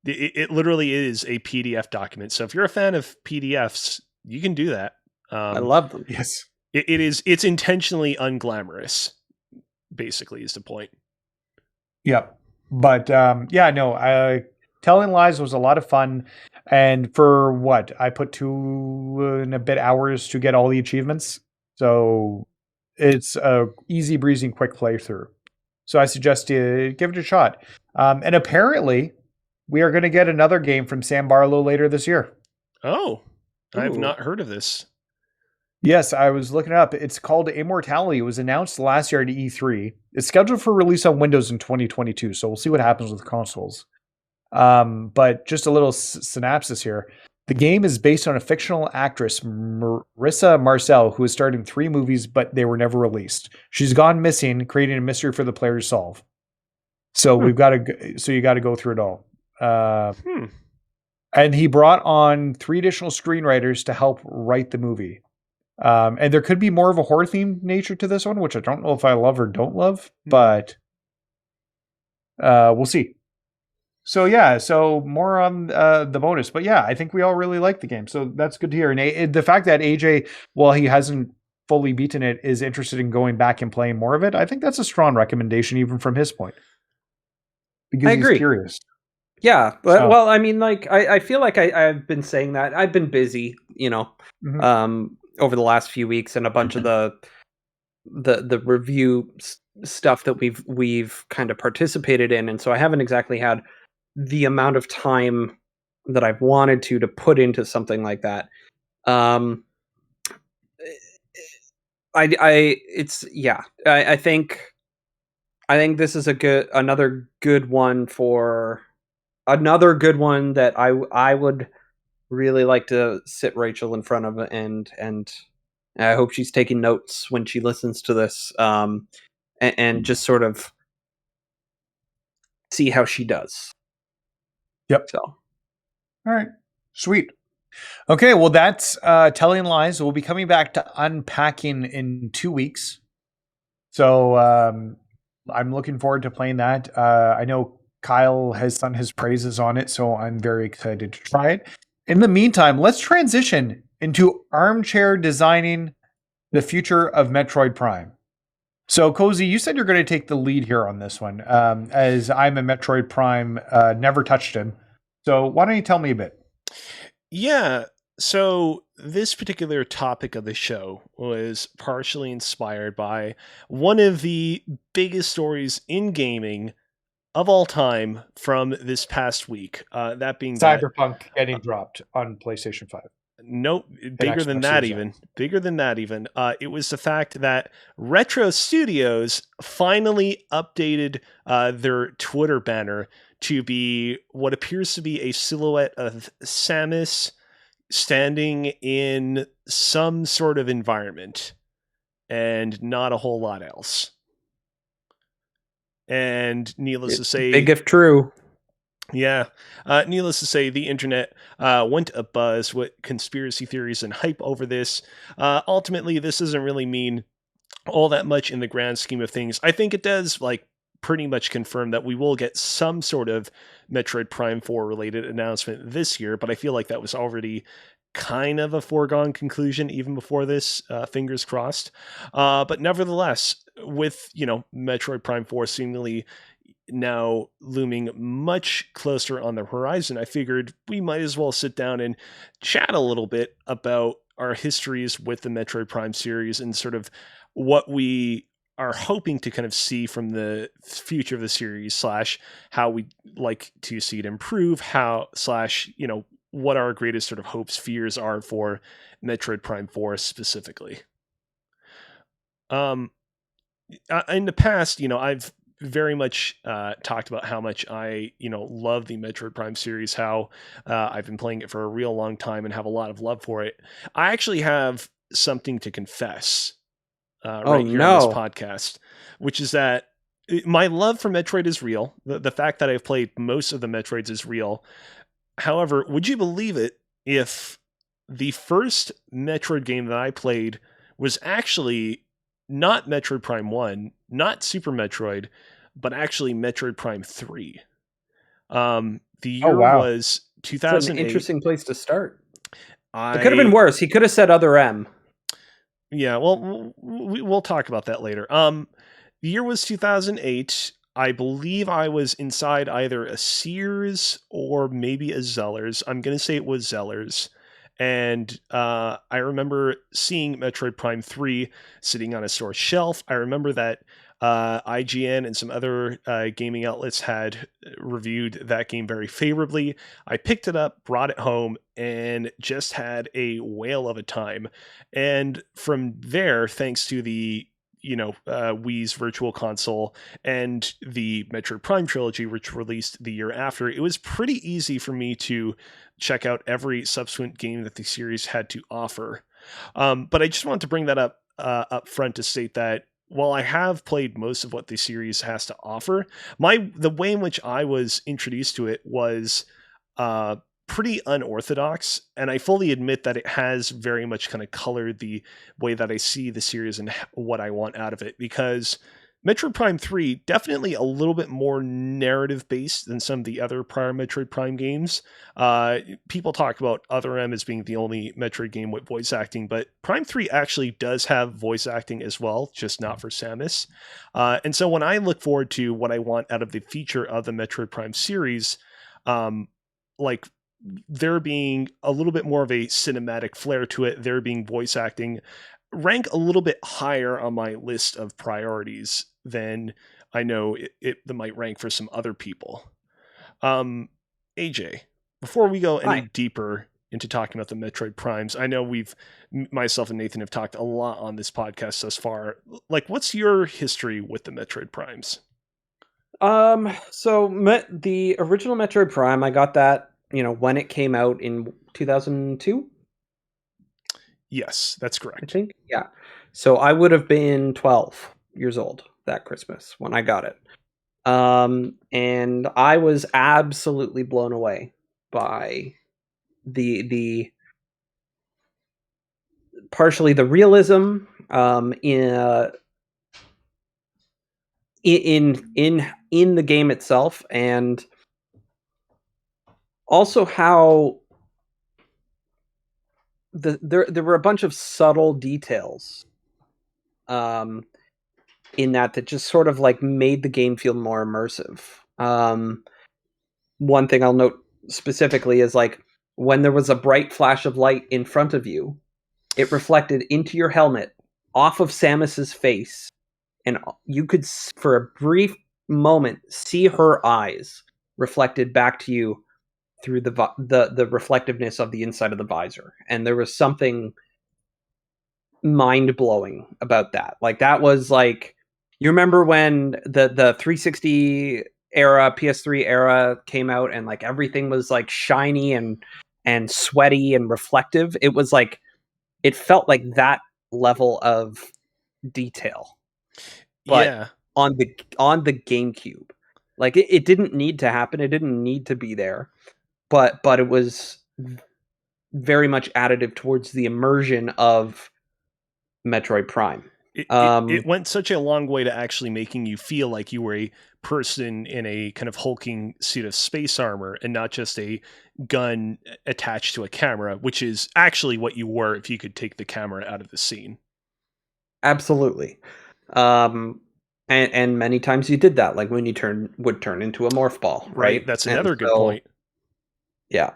it literally is a PDF document. So if you're a fan of PDFs, you can do that. I love them. Yes. It's intentionally unglamorous, basically, is the point. Yep. But yeah, no, Telling Lies was a lot of fun. And for what? I put 2 and a bit hours to get all the achievements. So it's a easy breezy, quick playthrough. So I suggest you give it a shot. And apparently we are going to get another game from Sam Barlow later this year. Oh, I've Ooh. not heard of this. Yes, I was looking it up. It's called Immortality. It was announced last year at E3. It's scheduled for release on Windows in 2022, so we'll see what happens with consoles. But just a little synopsis here. The game is based on a fictional actress, Marissa Marcel, who has starred in 3 movies, but they were never released. She's gone missing, creating a mystery for the player to solve. So you got to go through it all. And he brought on 3 additional screenwriters to help write the movie. And there could be more of a horror themed nature to this one, which I don't know if I love or don't love, but we'll see. So yeah, so more on the bonus, but yeah, I think we all really like the game, so that's good to hear. And the fact that AJ, while he hasn't fully beaten it, is interested in going back and playing more of it, I think that's a strong recommendation, even from his point. Because I agree. He's curious. Yeah, but well, I mean, like I feel like I've been saying that I've been busy, over the last few weeks, and a bunch of the review stuff that we've kind of participated in, and so I haven't exactly had the amount of time that I've wanted to put into something like that. I think this is another good one that I would really like to sit Rachel in front of, and I hope she's taking notes when she listens to this, and just sort of see how she does. Yep. So, all right, sweet. Okay, well, that's Telling Lies. We'll be coming back to unpacking in 2 weeks. So I'm looking forward to playing that. I know Kyle has sung his praises on it, so I'm very excited to try it. In the meantime, let's transition into Armchair designing the future of Metroid Prime. So, Cozy, you said you're going to take the lead here on this one, as I'm a Metroid Prime, never touched him. So, why don't you tell me a bit? Yeah. So this particular topic of the show was partially inspired by one of the biggest stories in gaming of all time from this past week. That being that, Cyberpunk getting dropped on PlayStation 5. nope, And bigger than Xbox that Series even. X. Bigger than that even. It was the fact that Retro Studios finally updated their Twitter banner to be what appears to be a silhouette of Samus standing in some sort of environment and not a whole lot else. And needless to say, Big if true. yeah, needless to say, the internet went abuzz with conspiracy theories and hype over this. Ultimately, this doesn't really mean all that much in the grand scheme of things. I think it does, like, pretty much confirm that we will get some sort of Metroid Prime 4 related announcement this year, but I feel like that was already kind of a foregone conclusion even before this, fingers crossed. But nevertheless, with, Metroid Prime 4 seemingly now looming much closer on the horizon, I figured we might as well sit down and chat a little bit about our histories with the Metroid Prime series and sort of what we are hoping to kind of see from the future of the series, slash how we like to see it improve, how slash, what our greatest sort of hopes, fears are for Metroid Prime 4 specifically. In the past, I've very much talked about how much I, love the Metroid Prime series, how I've been playing it for a real long time and have a lot of love for it. I actually have something to confess right here on this podcast, which is that my love for Metroid is real. The fact that I've played most of the Metroids is real. However, would you believe it if the first Metroid game that I played was actually not Metroid Prime 1, not Super Metroid, but actually Metroid Prime 3. The year was 2008. That's an interesting place to start. It could have been worse. He could have said other M. Yeah, well, we'll talk about that later. The year was 2008. I believe I was inside either a Sears or maybe a Zellers. I'm going to say it was Zellers. And I remember seeing Metroid Prime 3 sitting on a store shelf. I remember that IGN and some other gaming outlets had reviewed that game very favorably. I picked it up, brought it home, and just had a whale of a time. And from there, thanks to the Wii's Virtual Console and the Metroid Prime trilogy, which released the year after, it was pretty easy for me to check out every subsequent game that the series had to offer. But I just wanted to bring that up front to state that while I have played most of what the series has to offer, the way in which I was introduced to it was pretty unorthodox, and I fully admit that it has very much kind of colored the way that I see the series and what I want out of it, because Metroid Prime 3 definitely a little bit more narrative based than some of the other prior Metroid Prime games. People talk about Other M as being the only Metroid game with voice acting, but Prime 3 actually does have voice acting as well, just not for Samus. And so when I look forward to what I want out of the feature of the Metroid Prime series, like there being a little bit more of a cinematic flair to it, there being voice acting, rank a little bit higher on my list of priorities than I know it might rank for some other people. AJ, before we go any deeper into talking about the Metroid Primes, I know myself and Nathan have talked a lot on this podcast thus far. Like, what's your history with the Metroid Primes? So the original Metroid Prime, I got that, when it came out in 2002. Yes, that's correct. I think, yeah. So I would have been 12 years old that Christmas when I got it. And I was absolutely blown away by the partially the realism in the game itself, and also how there were a bunch of subtle details in that just sort of like made the game feel more immersive. One thing I'll note specifically is like when there was a bright flash of light in front of you, it reflected into your helmet off of Samus's face, and you could, for a brief moment, see her eyes reflected back to you through the reflectiveness of the inside of the visor. And there was something mind-blowing about that. Like, that was like, you remember when the 360 era, PS3 era came out, and like everything was like shiny and sweaty and reflective? It was like, it felt like that level of detail, but Yeah. on the GameCube. Like, it didn't need to happen, it didn't need to be there, but it was very much additive towards the immersion of Metroid Prime. It went such a long way to actually making you feel like you were a person in a kind of hulking suit of space armor and not just a gun attached to a camera, which is actually what you were if you could take the camera out of the scene. Absolutely. And many times you did that, like when you would turn into a morph ball, right? That's another good point. Yeah.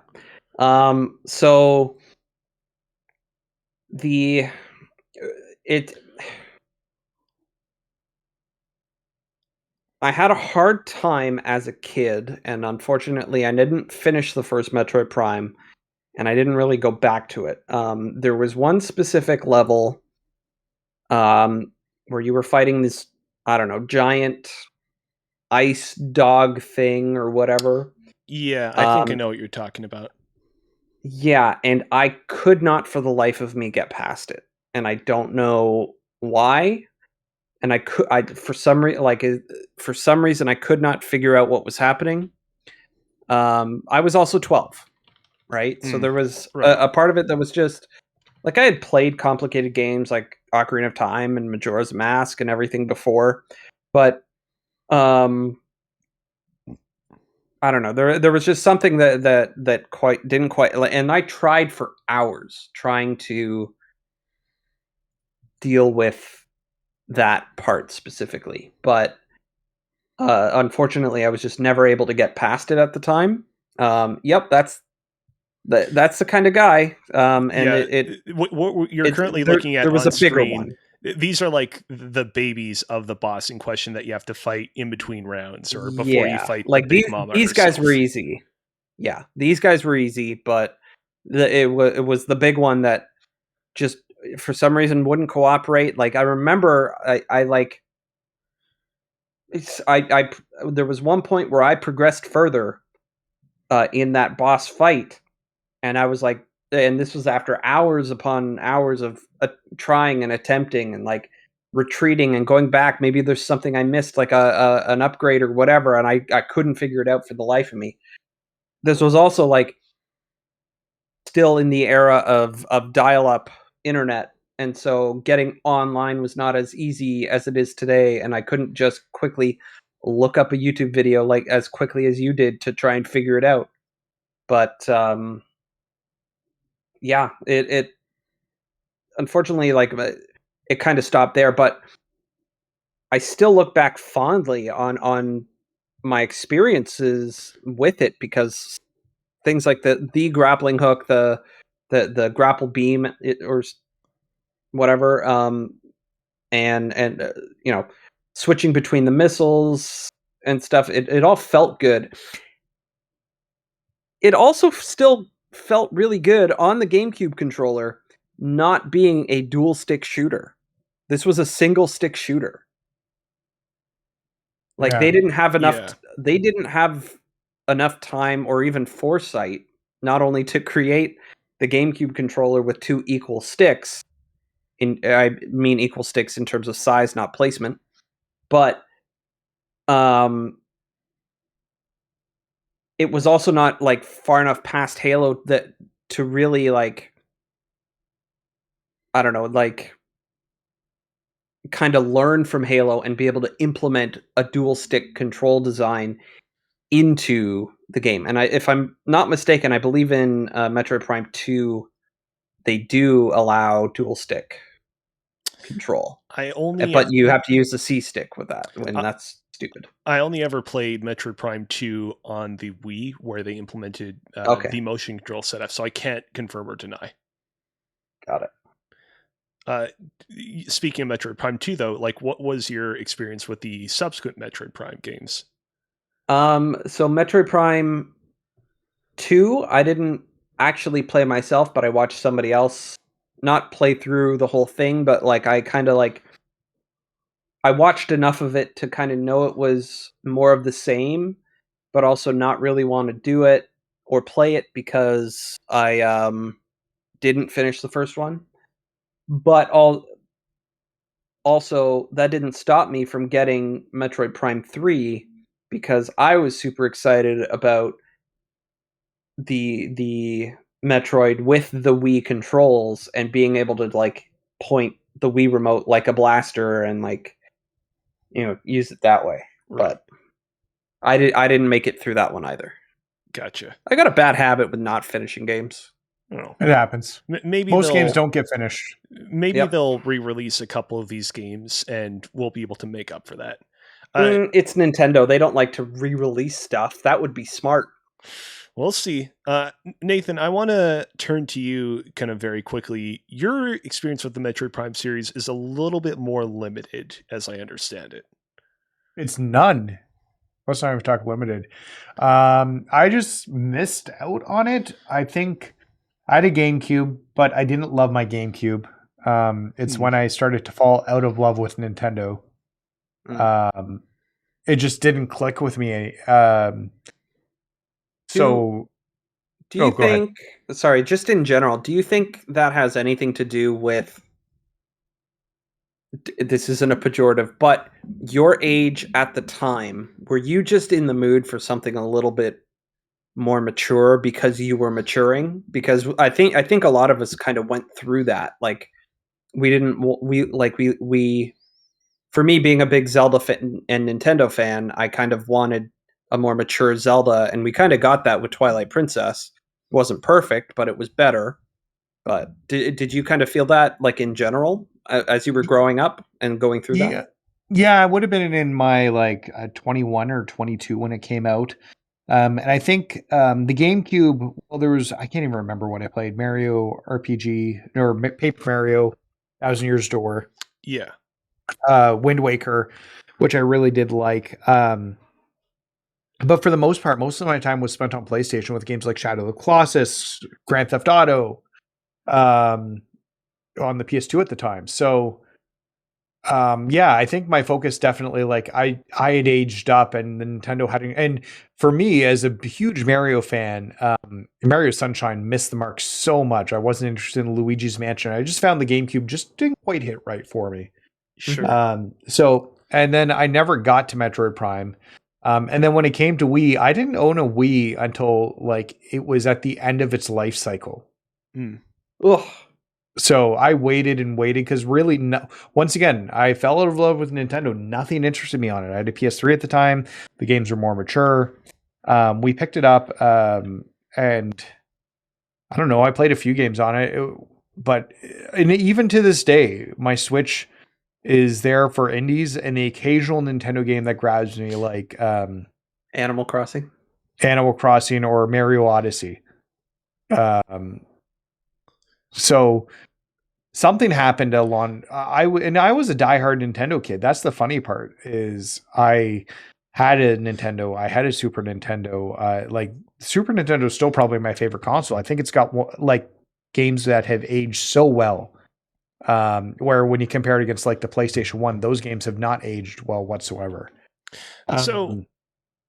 So I had a hard time as a kid, and unfortunately I didn't finish the first Metroid Prime, and I didn't really go back to it. There was one specific level where you were fighting this, I don't know, giant ice dog thing or whatever. Yeah, I think I know what you're talking about. Yeah, and I could not for the life of me get past it, and I don't know why. And for some reason I could not figure out what was happening. I was also 12, right? So there was a part of it that was just like, I had played complicated games like Ocarina of Time and Majora's Mask and everything before, but I don't know. There was just something that didn't quite, and I tried for hours trying to deal with that part specifically, but unfortunately I was just never able to get past it at the time. Yep, that's the kind of guy. And what you're currently looking at there was on a bigger screen, one. These are like the babies of the boss in question that you have to fight in between rounds or before you fight like the big mama these herself. guys were easy. Yeah, these guys were easy, but it was the big one that just for some reason wouldn't cooperate. Like, I remember there was one point where I progressed further in that boss fight, and I was like, and this was after hours upon hours of trying and attempting and like retreating and going back. Maybe there's something I missed, like an upgrade or whatever, and I couldn't figure it out for the life of me. This was also like still in the era of dial-up internet, and so getting online was not as easy as it is today, and I couldn't just quickly look up a YouTube video like as quickly as you did to try and figure it out. But yeah, it unfortunately, like, it kind of stopped there, but I still look back fondly on my experiences with it, because things like the grappling hook, the grapple beam, or whatever, and you know, switching between the missiles and stuff, it all felt good. It also still felt really good on the GameCube controller, not being a dual stick shooter. This was a single stick shooter. Like, Yeah. they didn't have enough. Yeah. They didn't have enough time or even foresight, not only to create the GameCube controller with two equal sticks. I mean equal sticks in terms of size, not placement, but it was also not like far enough past Halo that to really like I don't know, like kind of learn from Halo and be able to implement a dual stick control design into the game. And if I'm not mistaken, I believe in Metroid Prime 2 they do allow dual stick control. I only But you have to use the C stick with that, and Uh, that's stupid. I only ever played Metroid Prime 2 on the Wii, where they implemented Okay. the motion control setup, so I can't confirm or deny. Got it. Speaking of Metroid Prime 2, though, like, what was your experience with the subsequent Metroid Prime games? So Metroid Prime 2, I didn't actually play myself, but I watched somebody else not play through the whole thing, but like I kind of like I watched enough of it to kind of know it was more of the same, but also not really want to do it or play it because I didn't finish the first one. But also that didn't stop me from getting Metroid Prime 3 because I was super excited about the Metroid with the Wii controls and being able to like point the Wii remote like a blaster and like use it that way. Right. But I didn't make it through that one either. Gotcha. I got a bad habit with not finishing games. Oh. It happens. Maybe Most games don't get finished. Maybe Yep. they'll re-release a couple of these games, and we'll be able to make up for that. It's Nintendo. They don't like to re-release stuff. That would be smart. We'll see. Nathan, I want to turn to you kind of very quickly. Your experience with the Metroid Prime series is a little bit more limited, as I understand it. It's none. Let's not even talk limited. I just missed out on it. I think I had a GameCube, but I didn't love my GameCube. It's when I started to fall out of love with Nintendo. It just didn't click with me. Do you go ahead. think, sorry, just in general, do you think that has anything to do with, this isn't a pejorative, but your age at the time? Were you just in the mood for something a little bit more mature because you were maturing? Because I think a lot of us kind of went through that. Like we for me being a big Zelda fan and Nintendo fan, I kind of wanted a more mature Zelda, and we kind of got that with Twilight Princess. It wasn't perfect, but it was better. But did you kind of feel that, like in general, as you were growing up and going through that? Yeah, I would have been in my 21 or 22 when it came out. And I think the GameCube, well, I can't even remember what I played. Mario RPG or Paper Mario, Thousand Years Door. Yeah. Wind Waker, which I really did like. But for the most part, most of my time was spent on PlayStation with games like Shadow of the Colossus, Grand Theft Auto, on the PS2 at the time. So, yeah, I think my focus definitely, like, I had aged up, and the Nintendo and for me as a huge Mario fan, Mario Sunshine missed the mark so much. I wasn't interested in Luigi's Mansion. I just found the GameCube just didn't quite hit right for me. Sure. So, and then I never got to Metroid Prime. And then when it came to Wii, I didn't own a Wii until like it was at the end of its life cycle. Ugh. So I waited and waited because really, once again, I fell out of love with Nintendo. Nothing interested me on it. I had a PS3 at the time. The games were more mature. We picked it up, and I don't know. I played a few games on it, but even to this day, my Switch is there for indies and the occasional Nintendo game that grabs me, like Animal Crossing or Mario Odyssey. So something happened along. I was a diehard Nintendo kid. That's the funny part, is I had a Nintendo. I had a Super Nintendo. Like Super Nintendo is still probably my favorite console. I think it's got like games that have aged so well. Where when you compare it against like the PlayStation 1, those games have not aged well whatsoever. So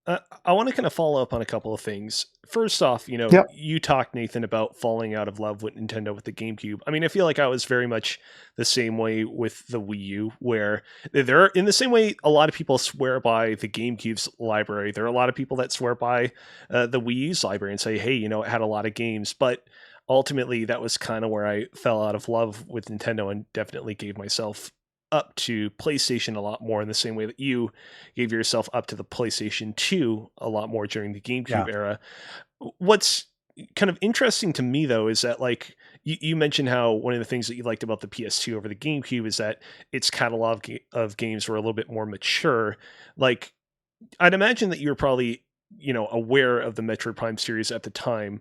I want to kind of follow up on a couple of things. First off, you talked, Nathan, about falling out of love with Nintendo with the GameCube. I mean, I feel like I was very much the same way with the Wii U, where in the same way a lot of people swear by the GameCube's library, there are a lot of people that swear by the Wii U's library and say, hey, it had a lot of games. But ultimately that was kind of where I fell out of love with Nintendo and definitely gave myself up to PlayStation a lot more in the same way that you gave yourself up to the PlayStation 2 a lot more during the GameCube Yeah. era. What's kind of interesting to me though is that like you mentioned how one of the things that you liked about the PS2 over the GameCube is that its catalog of games were a little bit more mature. Like I'd imagine that you were probably, aware of the Metroid Prime series at the time.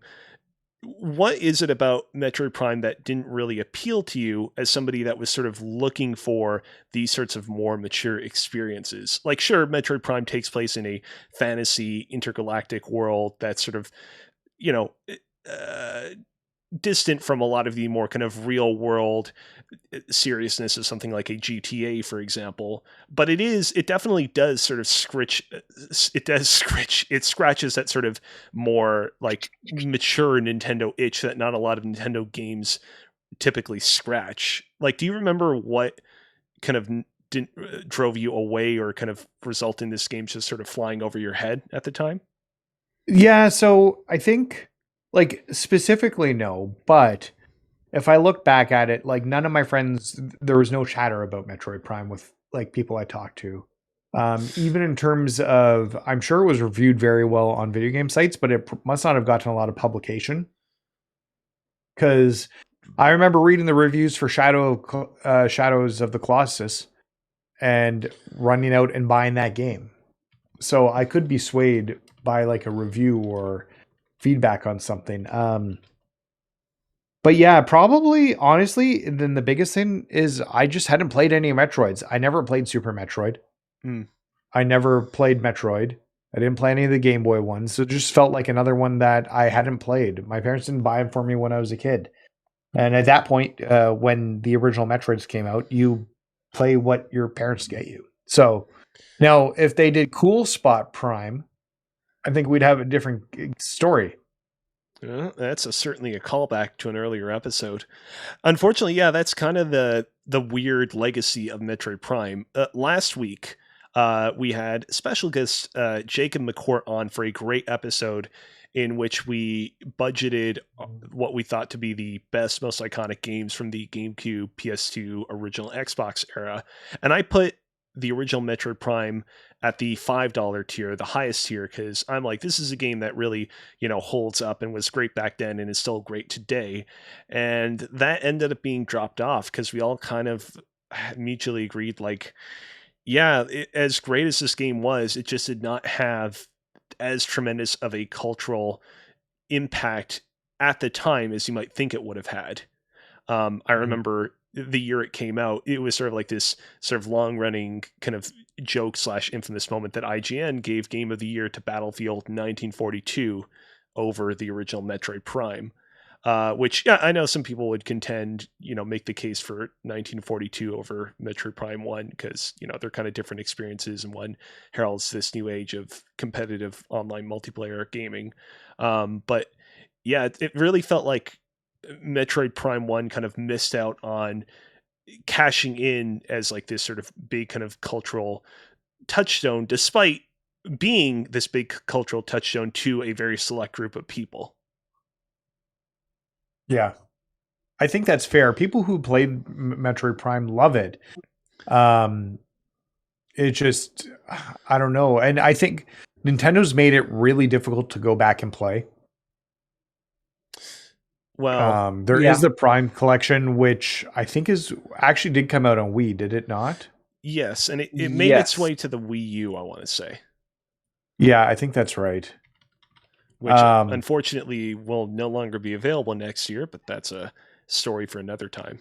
What is it about Metroid Prime that didn't really appeal to you as somebody that was sort of looking for these sorts of more mature experiences? Like, sure, Metroid Prime takes place in a fantasy intergalactic world that's sort of, you know, uh, distant from a lot of the more kind of real world seriousness of something like a GTA, for example. But it definitely does sort of it scratches that sort of more like mature Nintendo itch that not a lot of Nintendo games typically scratch. Like, do you remember what kind of drove you away or kind of result in this game just sort of flying over your head at the time? Yeah, so I think like specifically no, but if I look back at it, like none of my friends, there was no chatter about Metroid Prime with like people I talked to. Even in terms of, I'm sure it was reviewed very well on video game sites, but it must not have gotten a lot of publication. Because I remember reading the reviews for Shadows of the Colossus and running out and buying that game. So I could be swayed by like a review or feedback on something. But yeah, probably honestly, then the biggest thing is I just hadn't played any Metroids. I never played Super Metroid. Mm. I never played Metroid. I didn't play any of the Game Boy ones. So it just felt like another one that I hadn't played. My parents didn't buy them for me when I was a kid. And at that point, when the original Metroids came out, you play what your parents get you. So now, if they did Cool Spot Prime, I think we'd have a different story. That's certainly a callback to an earlier episode. Unfortunately, yeah, that's kind of the weird legacy of Metroid Prime. Last week, we had special guest Jacob McCourt on for a great episode in which we budgeted what we thought to be the best, most iconic games from the GameCube, PS2, original Xbox era, and I put the original Metroid Prime at the $5 tier, the highest tier, because I'm like, this is a game that really, holds up and was great back then and is still great today. And that ended up being dropped off because we all kind of mutually agreed, like, yeah, as great as this game was, it just did not have as tremendous of a cultural impact at the time as you might think it would have had. I remember the year it came out, it was sort of like this sort of long running kind of joke / infamous moment that IGN gave Game of the Year to Battlefield 1942 over the original Metroid Prime. Which, yeah, I know some people would contend, make the case for 1942 over Metroid Prime 1 because, they're kind of different experiences, and one heralds this new age of competitive online multiplayer gaming. But yeah, it really felt like Metroid Prime 1 kind of missed out on cashing in as like this sort of big kind of cultural touchstone, despite being this big cultural touchstone to a very select group of people. Yeah. I think that's fair. People who played Metroid Prime love it. It just, I don't know. And I think Nintendo's made it really difficult to go back and play. Well, There is the Prime collection, which I think is actually did come out on Wii, did it not? yes, and it made its way to the Wii U, I want to say. Yeah, I think that's right. Which unfortunately will no longer be available next year, but that's a story for another time.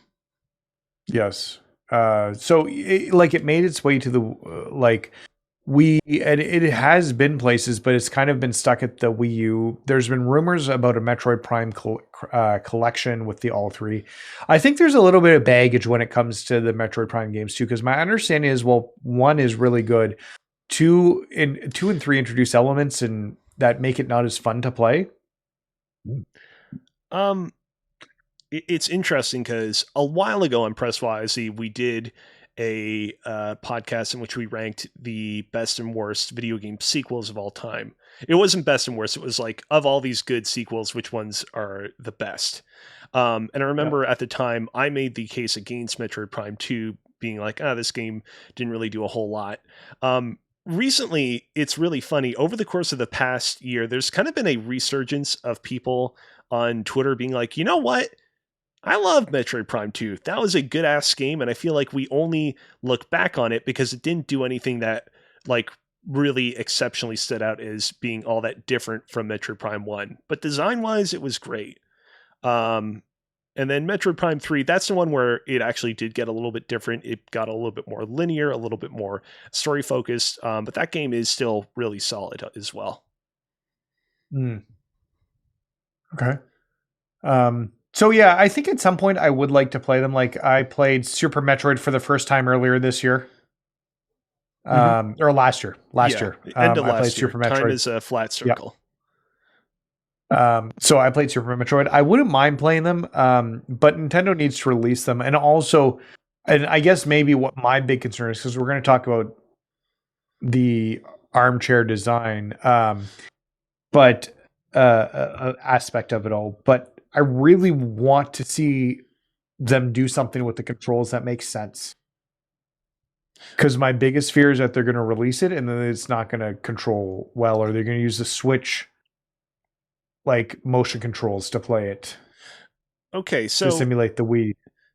Yes. So it made its way to the and it has been places, but it's kind of been stuck at the Wii U. There's been rumors about a Metroid Prime collection with the all three. I think there's a little bit of baggage when it comes to the Metroid Prime games too, because my understanding is, well, 1 is really good. 2 and 3 introduce elements and that make it not as fun to play. It's interesting because a while ago on Press YYZ, we did a podcast in which we ranked the best and worst video game sequels of all time. It wasn't best and worst. It was like, of all these good sequels, which ones are the best? And I remember at the time, I made the case against Metroid Prime 2, being like, this game didn't really do a whole lot. Recently, it's really funny. Over the course of the past year, there's kind of been a resurgence of people on Twitter being like, you know what? I love Metroid Prime 2. That was a good ass game, and I feel like we only look back on it because it didn't do anything that like really exceptionally stood out as being all that different from Metroid Prime 1. But design-wise, it was great. And then Metroid Prime 3, that's the one where it actually did get a little bit different. It got a little bit more linear, a little bit more story-focused, but that game is still really solid as well. Okay. So yeah, I think at some point I would like to play them. Like I played Super Metroid for the first time earlier this year. Or last year. End of I played last year. Super Metroid. Time is a flat circle. So I played Super Metroid. I wouldn't mind playing them, but Nintendo needs to release them. And also, and I guess maybe what my big concern is, because we're going to talk about the Armchair design, but aspect of it all. But I really want to see them do something with the controls that makes sense. Because my biggest fear is that they're going to release it and then it's not going to control well, or they're going to use the Switch like motion controls to play it. Okay, so to simulate the Wii.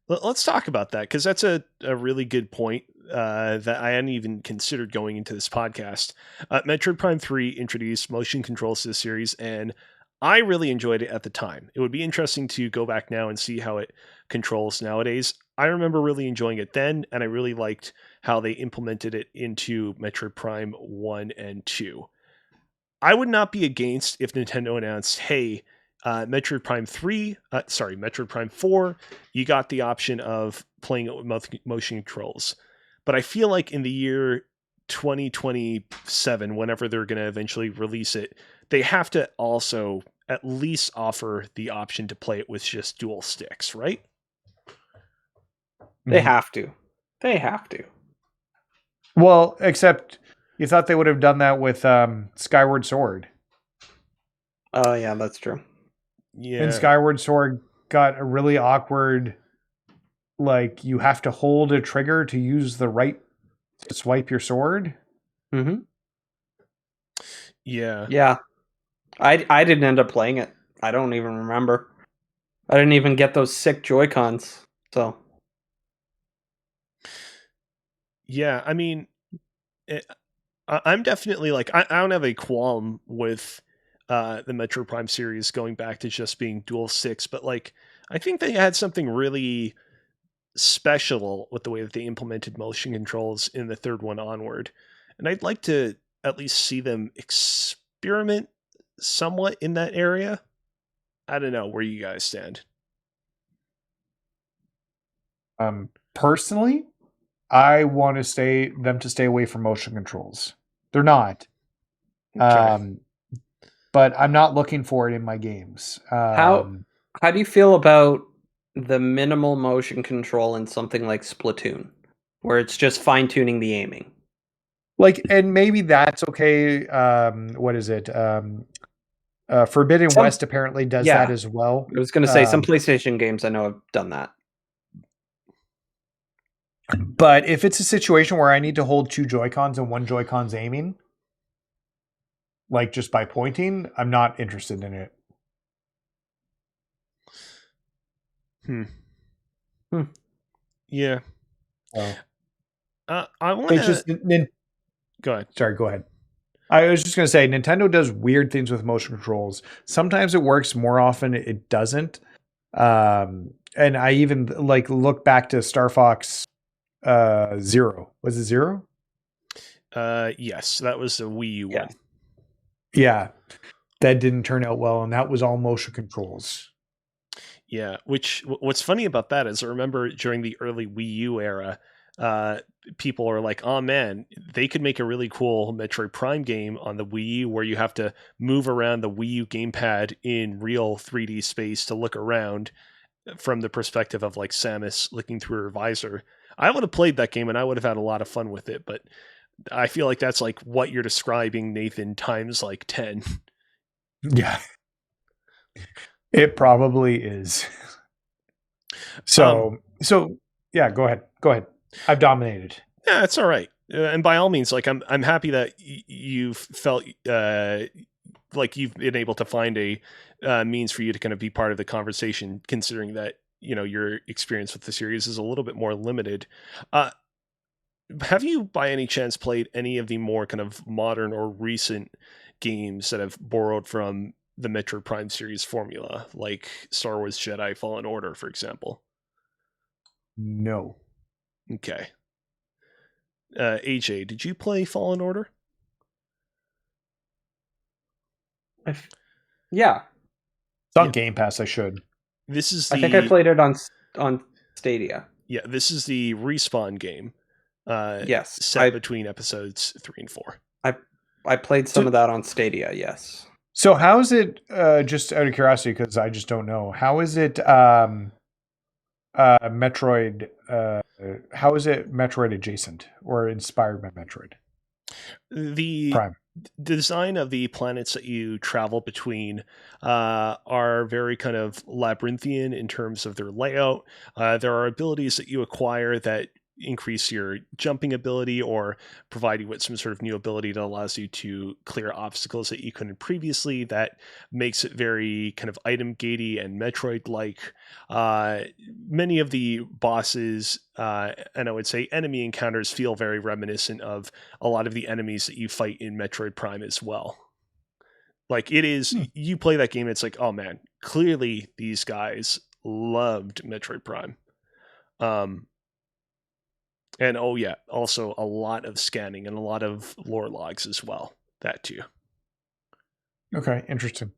Let's talk about that, because that's a really good point that I hadn't even considered going into this podcast. Metroid Prime 3 introduced motion controls to the series, and I really enjoyed it at the time. It would be interesting to go back now and see how it controls nowadays. I remember really enjoying it then, and I really liked how they implemented it into Metroid Prime 1 and 2. I would not be against if Nintendo announced, hey, Metroid Prime 4, you got the option of playing it with motion controls. But I feel like in the year 2027, whenever they're going to eventually release it, they have to also at least offer the option to play it with just dual sticks, right? They have to. They have to. Well, except you thought they would have done that with Skyward Sword. Oh, yeah, that's true. Yeah. And Skyward Sword got a really awkward, like, you have to hold a trigger to use the right to swipe your sword. Mm-hmm. Yeah. Yeah. I didn't end up playing it. I don't even remember. I didn't even get those sick Joy-Cons. So. Yeah, I mean, I'm definitely like, I don't have a qualm with the Metro Prime series going back to just being dual sticks, but like, I think they had something really special with the way that they implemented motion controls in the third one onward. And I'd like to at least see them experiment somewhat in that area. I don't know where you guys stand. Personally, I want to stay away from motion controls. They're not. Okay. But I'm not looking for it in my games. How do you feel about the minimal motion control in something like Splatoon, where it's just fine-tuning the aiming? Like, and maybe that's okay. What is it? Forbidden West apparently does that as well. I was going to say some PlayStation games I know have done that. But if it's a situation where I need to hold two Joy-Cons and one Joy-Con's aiming, like just by pointing, I'm not interested in it. Yeah. Oh. I want to... Go ahead. Sorry, go ahead. I was just going to say, Nintendo does weird things with motion controls. Sometimes it works, more often it doesn't. And I even like look back to Star Fox Zero. Was it Zero? Yes, that was the Wii U one. Yeah. That didn't turn out well, and that was all motion controls. Yeah, what's funny about that is I remember during the early Wii U era, people are like, oh man, they could make a really cool Metroid Prime game on the Wii U where you have to move around the Wii U gamepad in real 3D space to look around from the perspective of like Samus looking through her visor. I would have played that game and I would have had a lot of fun with it, but I feel like that's like what you're describing, Nathan, times like 10. Yeah. It probably is. So yeah, go ahead. Go ahead. I've dominated. Yeah, it's all right. And by all means, like I'm happy that you've felt like you've been able to find a means for you to kind of be part of the conversation, considering that your experience with the series is a little bit more limited. Have you, by any chance, played any of the more kind of modern or recent games that have borrowed from the Metroid Prime series formula, like Star Wars Jedi Fallen Order, for example? No. Okay. AJ, did you play Fallen Order? Yeah. It's on Game Pass. I should. This is I think I played it on Stadia. Yeah, this is the Respawn game. Yes. Set between episodes 3 and 4. I played some of that on Stadia, yes. So how is it, just out of curiosity, because I just don't know, how is it Metroid, how is it Metroid adjacent or inspired by Metroid? The Prime. design of the planets that you travel between are very kind of labyrinthian in terms of their layout. There are abilities that you acquire that increase your jumping ability or provide you with some sort of new ability that allows you to clear obstacles that you couldn't previously. That makes it very kind of item gatey and Metroid like. Many of the bosses and I would say enemy encounters feel very reminiscent of a lot of the enemies that you fight in Metroid Prime as well. Like it is, you play that game, it's like, oh man, clearly these guys loved Metroid Prime. And oh yeah, also a lot of scanning and a lot of lore logs as well. That too. Okay, interesting.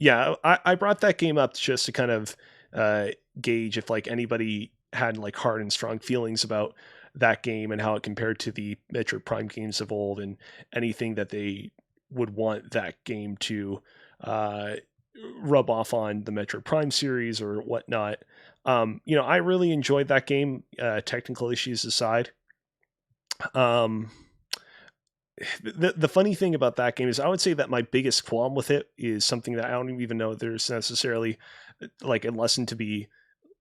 Yeah, I brought that game up just to kind of gauge if like anybody had like hard and strong feelings about that game and how it compared to the Metroid Prime games of old and anything that they would want that game to rub off on the Metroid Prime series or whatnot. I really enjoyed that game, technical issues aside. The funny thing about that game is I would say that my biggest qualm with it is something that I don't even know there's necessarily like a lesson to be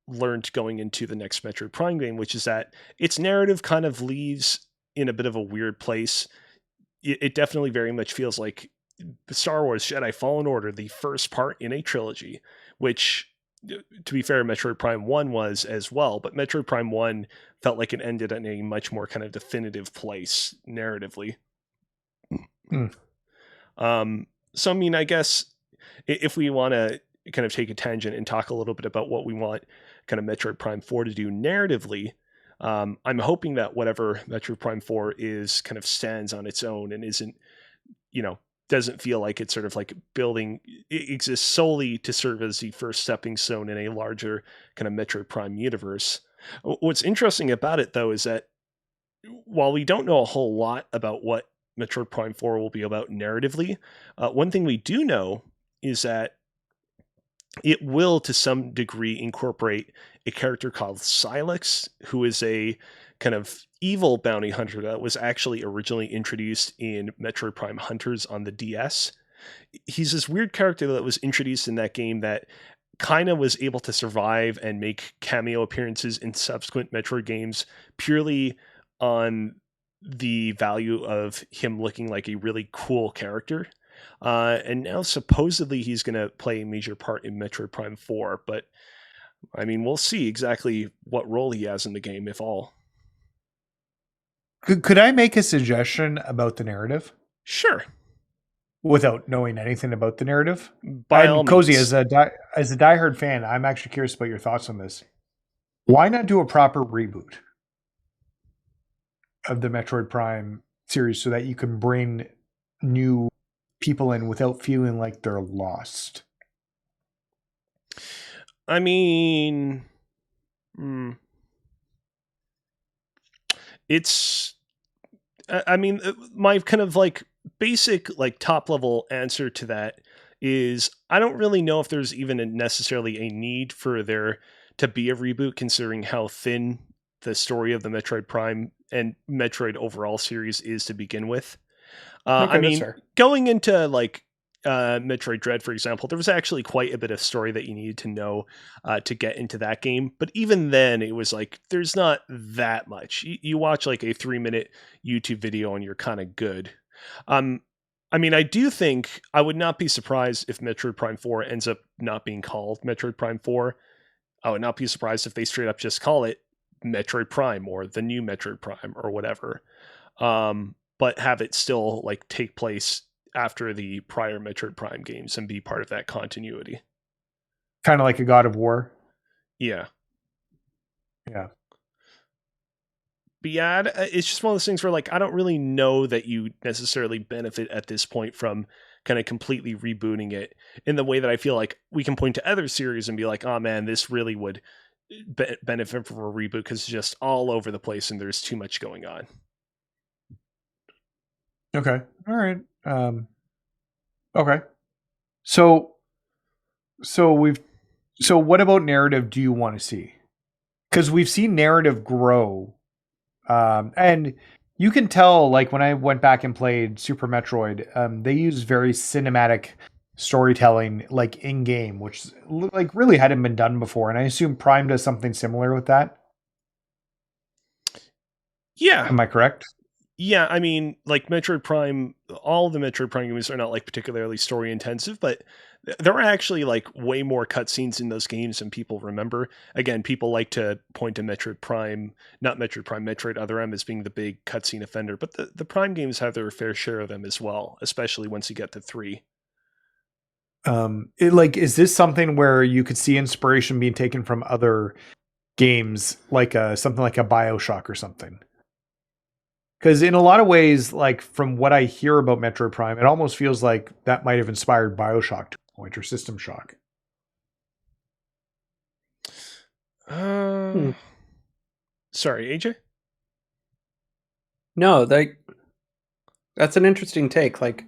learned going into the next Metroid Prime game, which is that its narrative kind of leaves in a bit of a weird place. It definitely very much feels like the Star Wars Jedi Fallen Order, the first part in a trilogy, which, to be fair, Metroid Prime 1 was as well, but Metroid Prime 1 felt like it ended in a much more kind of definitive place narratively. So, I mean, I guess if we want to kind of take a tangent and talk a little bit about what we want kind of Metroid Prime 4 to do narratively, I'm hoping that whatever Metroid Prime 4 is kind of stands on its own and isn't, doesn't feel like it's sort of like building, it exists solely to serve as the first stepping stone in a larger kind of Metroid Prime universe. What's interesting about it, though, is that while we don't know a whole lot about what Metroid Prime 4 will be about narratively, one thing we do know is that it will, to some degree, incorporate a character called Silex, who is a kind of evil bounty hunter that was actually originally introduced in Metroid Prime Hunters on the DS. He's this weird character that was introduced in that game that kind of was able to survive and make cameo appearances in subsequent Metroid games purely on the value of him looking like a really cool character. And now supposedly he's going to play a major part in Metroid Prime 4, but I mean, we'll see exactly what role he has in the game, if all. Could I make a suggestion about the narrative? Sure. Without knowing anything about the narrative? By all Cozy, means. as a diehard fan, I'm actually curious about your thoughts on this. Why not do a proper reboot of the Metroid Prime series so that you can bring new people in without feeling like they're lost? I mean, it's, I mean, my kind of like basic, like top level answer to that is I don't really know if there's even necessarily a need for there to be a reboot, considering how thin the story of the Metroid Prime and Metroid overall series is to begin with. I Okay, that's mean, fair. going into like Metroid Dread, for example, there was actually quite a bit of story that you needed to know to get into that game. But even then, it was like there's not that much. You watch like a 3-minute YouTube video and you're kind of good. Um, I mean, I do think I would not be surprised if Metroid Prime 4 ends up not being called Metroid Prime 4. I would not be surprised if they straight up just call it Metroid Prime or the new Metroid Prime or whatever. But have it still like take place after the prior Metroid Prime games and be part of that continuity. Kind of like a God of War. Yeah. Yeah. But yeah, it's just one of those things where like I don't really know that you necessarily benefit at this point from kind of completely rebooting it in the way that I feel like we can point to other series and be like, oh man, this really would benefit from a reboot because it's just all over the place and there's too much going on. Okay. All right. Okay. So what about narrative do you want to see? Because we've seen narrative grow. And you can tell, like when I went back and played Super Metroid, they use very cinematic storytelling, like in game, which like really hadn't been done before. And I assume Prime does something similar with that. Yeah. Am I correct? Yeah, I mean, like Metroid Prime, all the Metroid Prime games are not like particularly story intensive, but there are actually like way more cutscenes in those games than people remember. Again, people like to point to Metroid Prime, not Metroid Prime, Metroid Other M as being the big cutscene offender, but the Prime games have their fair share of them as well, especially once you get to 3. Is this something where you could see inspiration being taken from other games, like something like a BioShock or something? Because in a lot of ways, like from what I hear about Metroid Prime, it almost feels like that might have inspired BioShock to a point or System Shock. Sorry, AJ? No, that's an interesting take. Like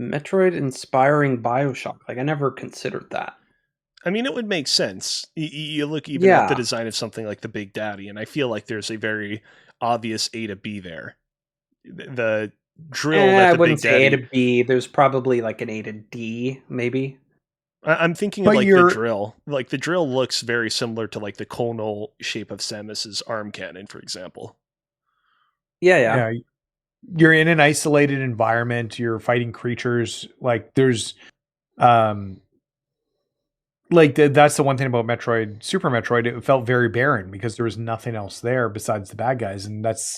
Metroid inspiring BioShock. Like I never considered that. I mean, it would make sense. You look even at the design of something like the Big Daddy, and I feel like there's a very obvious A to B there. The drill that I the wouldn't Big say Daddy... A to B. There's probably like an A to D, maybe. I'm thinking of like the drill. Like the drill looks very similar to like the conal shape of Samus's arm cannon, for example. Yeah. You're in an isolated environment. You're fighting creatures. Like there's, that's the one thing about Metroid, Super Metroid. It felt very barren because there was nothing else there besides the bad guys, and that's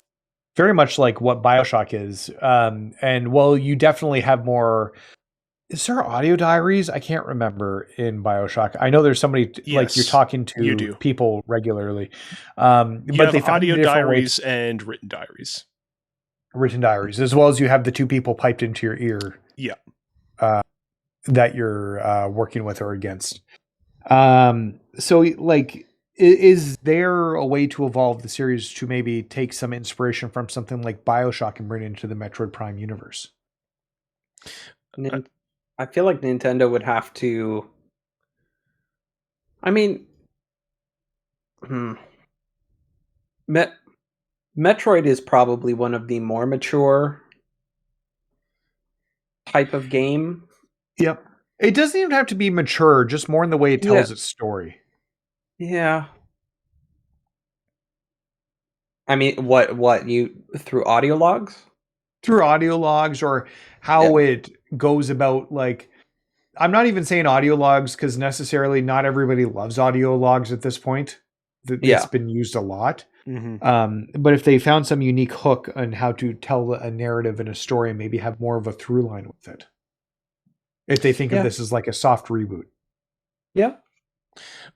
very much like what BioShock is. And well, you definitely have more. Is there audio diaries? I can't remember in BioShock. I know there's somebody like you're talking to people regularly. You but have they found audio diaries ways, and written diaries. Written diaries, as well as you have the two people piped into your ear. Yeah. That you're working with or against. So like, is there a way to evolve the series to maybe take some inspiration from something like BioShock and bring it into the Metroid Prime universe? I feel like Nintendo would have to. I mean, Metroid is probably one of the more mature type of game. Yep. It doesn't even have to be mature, just more in the way it tells its story. Yeah. I mean, what you through audio logs? Through audio logs, or how it goes about, like, I'm not even saying audio logs because necessarily not everybody loves audio logs at this point. It's been used a lot. Mm-hmm. But if they found some unique hook on how to tell a narrative and a story, maybe have more of a through line with it. If they think of this as like a soft reboot. Yeah.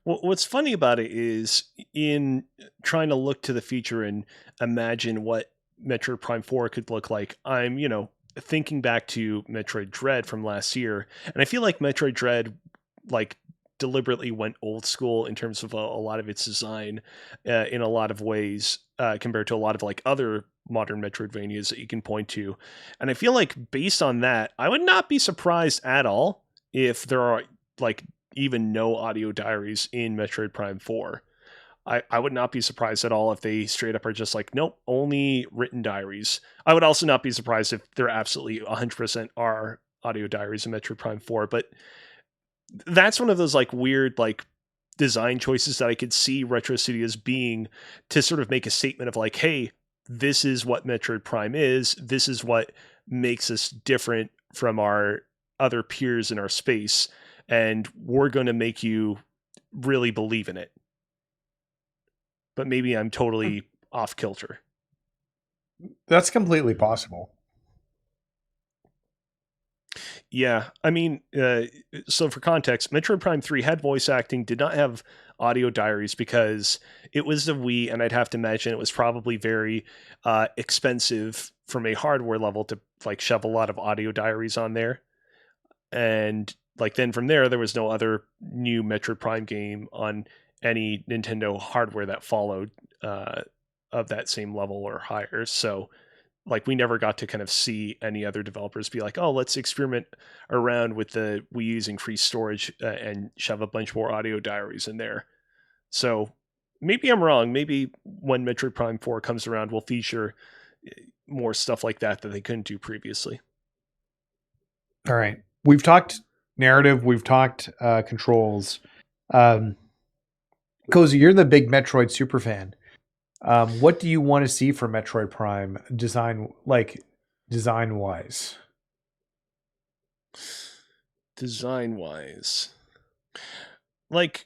Well, what's funny about it is in trying to look to the future and imagine what Metroid Prime 4 could look like, I'm, thinking back to Metroid Dread from last year, and I feel like Metroid Dread, like, deliberately went old school in terms of a lot of its design in a lot of ways compared to a lot of, like, other modern Metroidvanias that you can point to. And I feel like based on that, I would not be surprised at all if there are, like, even no audio diaries in Metroid Prime 4. I would not be surprised at all if they straight up are just like, nope, only written diaries. I would also not be surprised if there absolutely 100% are audio diaries in Metroid Prime 4, but that's one of those like weird like design choices that I could see Retro Studios being to sort of make a statement of like, hey, this is what Metroid Prime is. This is what makes us different from our other peers in our space. And we're going to make you really believe in it. But maybe I'm totally off kilter. That's completely possible. Yeah, I mean, so for context, Metroid Prime 3 had voice acting, did not have audio diaries because it was the Wii, and I'd have to imagine it was probably very expensive from a hardware level to like shove a lot of audio diaries on there. And like then from there was no other new Metroid Prime game on any Nintendo hardware that followed of that same level or higher. So like we never got to kind of see any other developers be like, oh, let's experiment around with the Wii using free storage and shove a bunch more audio diaries in there. So maybe I'm wrong. Maybe when Metroid Prime 4 comes around, we'll feature more stuff like that they couldn't do previously. All right. We've talked narrative. We've talked controls. Cozy, you're the big Metroid superfan. What do you want to see for Metroid Prime design wise? Design wise, like,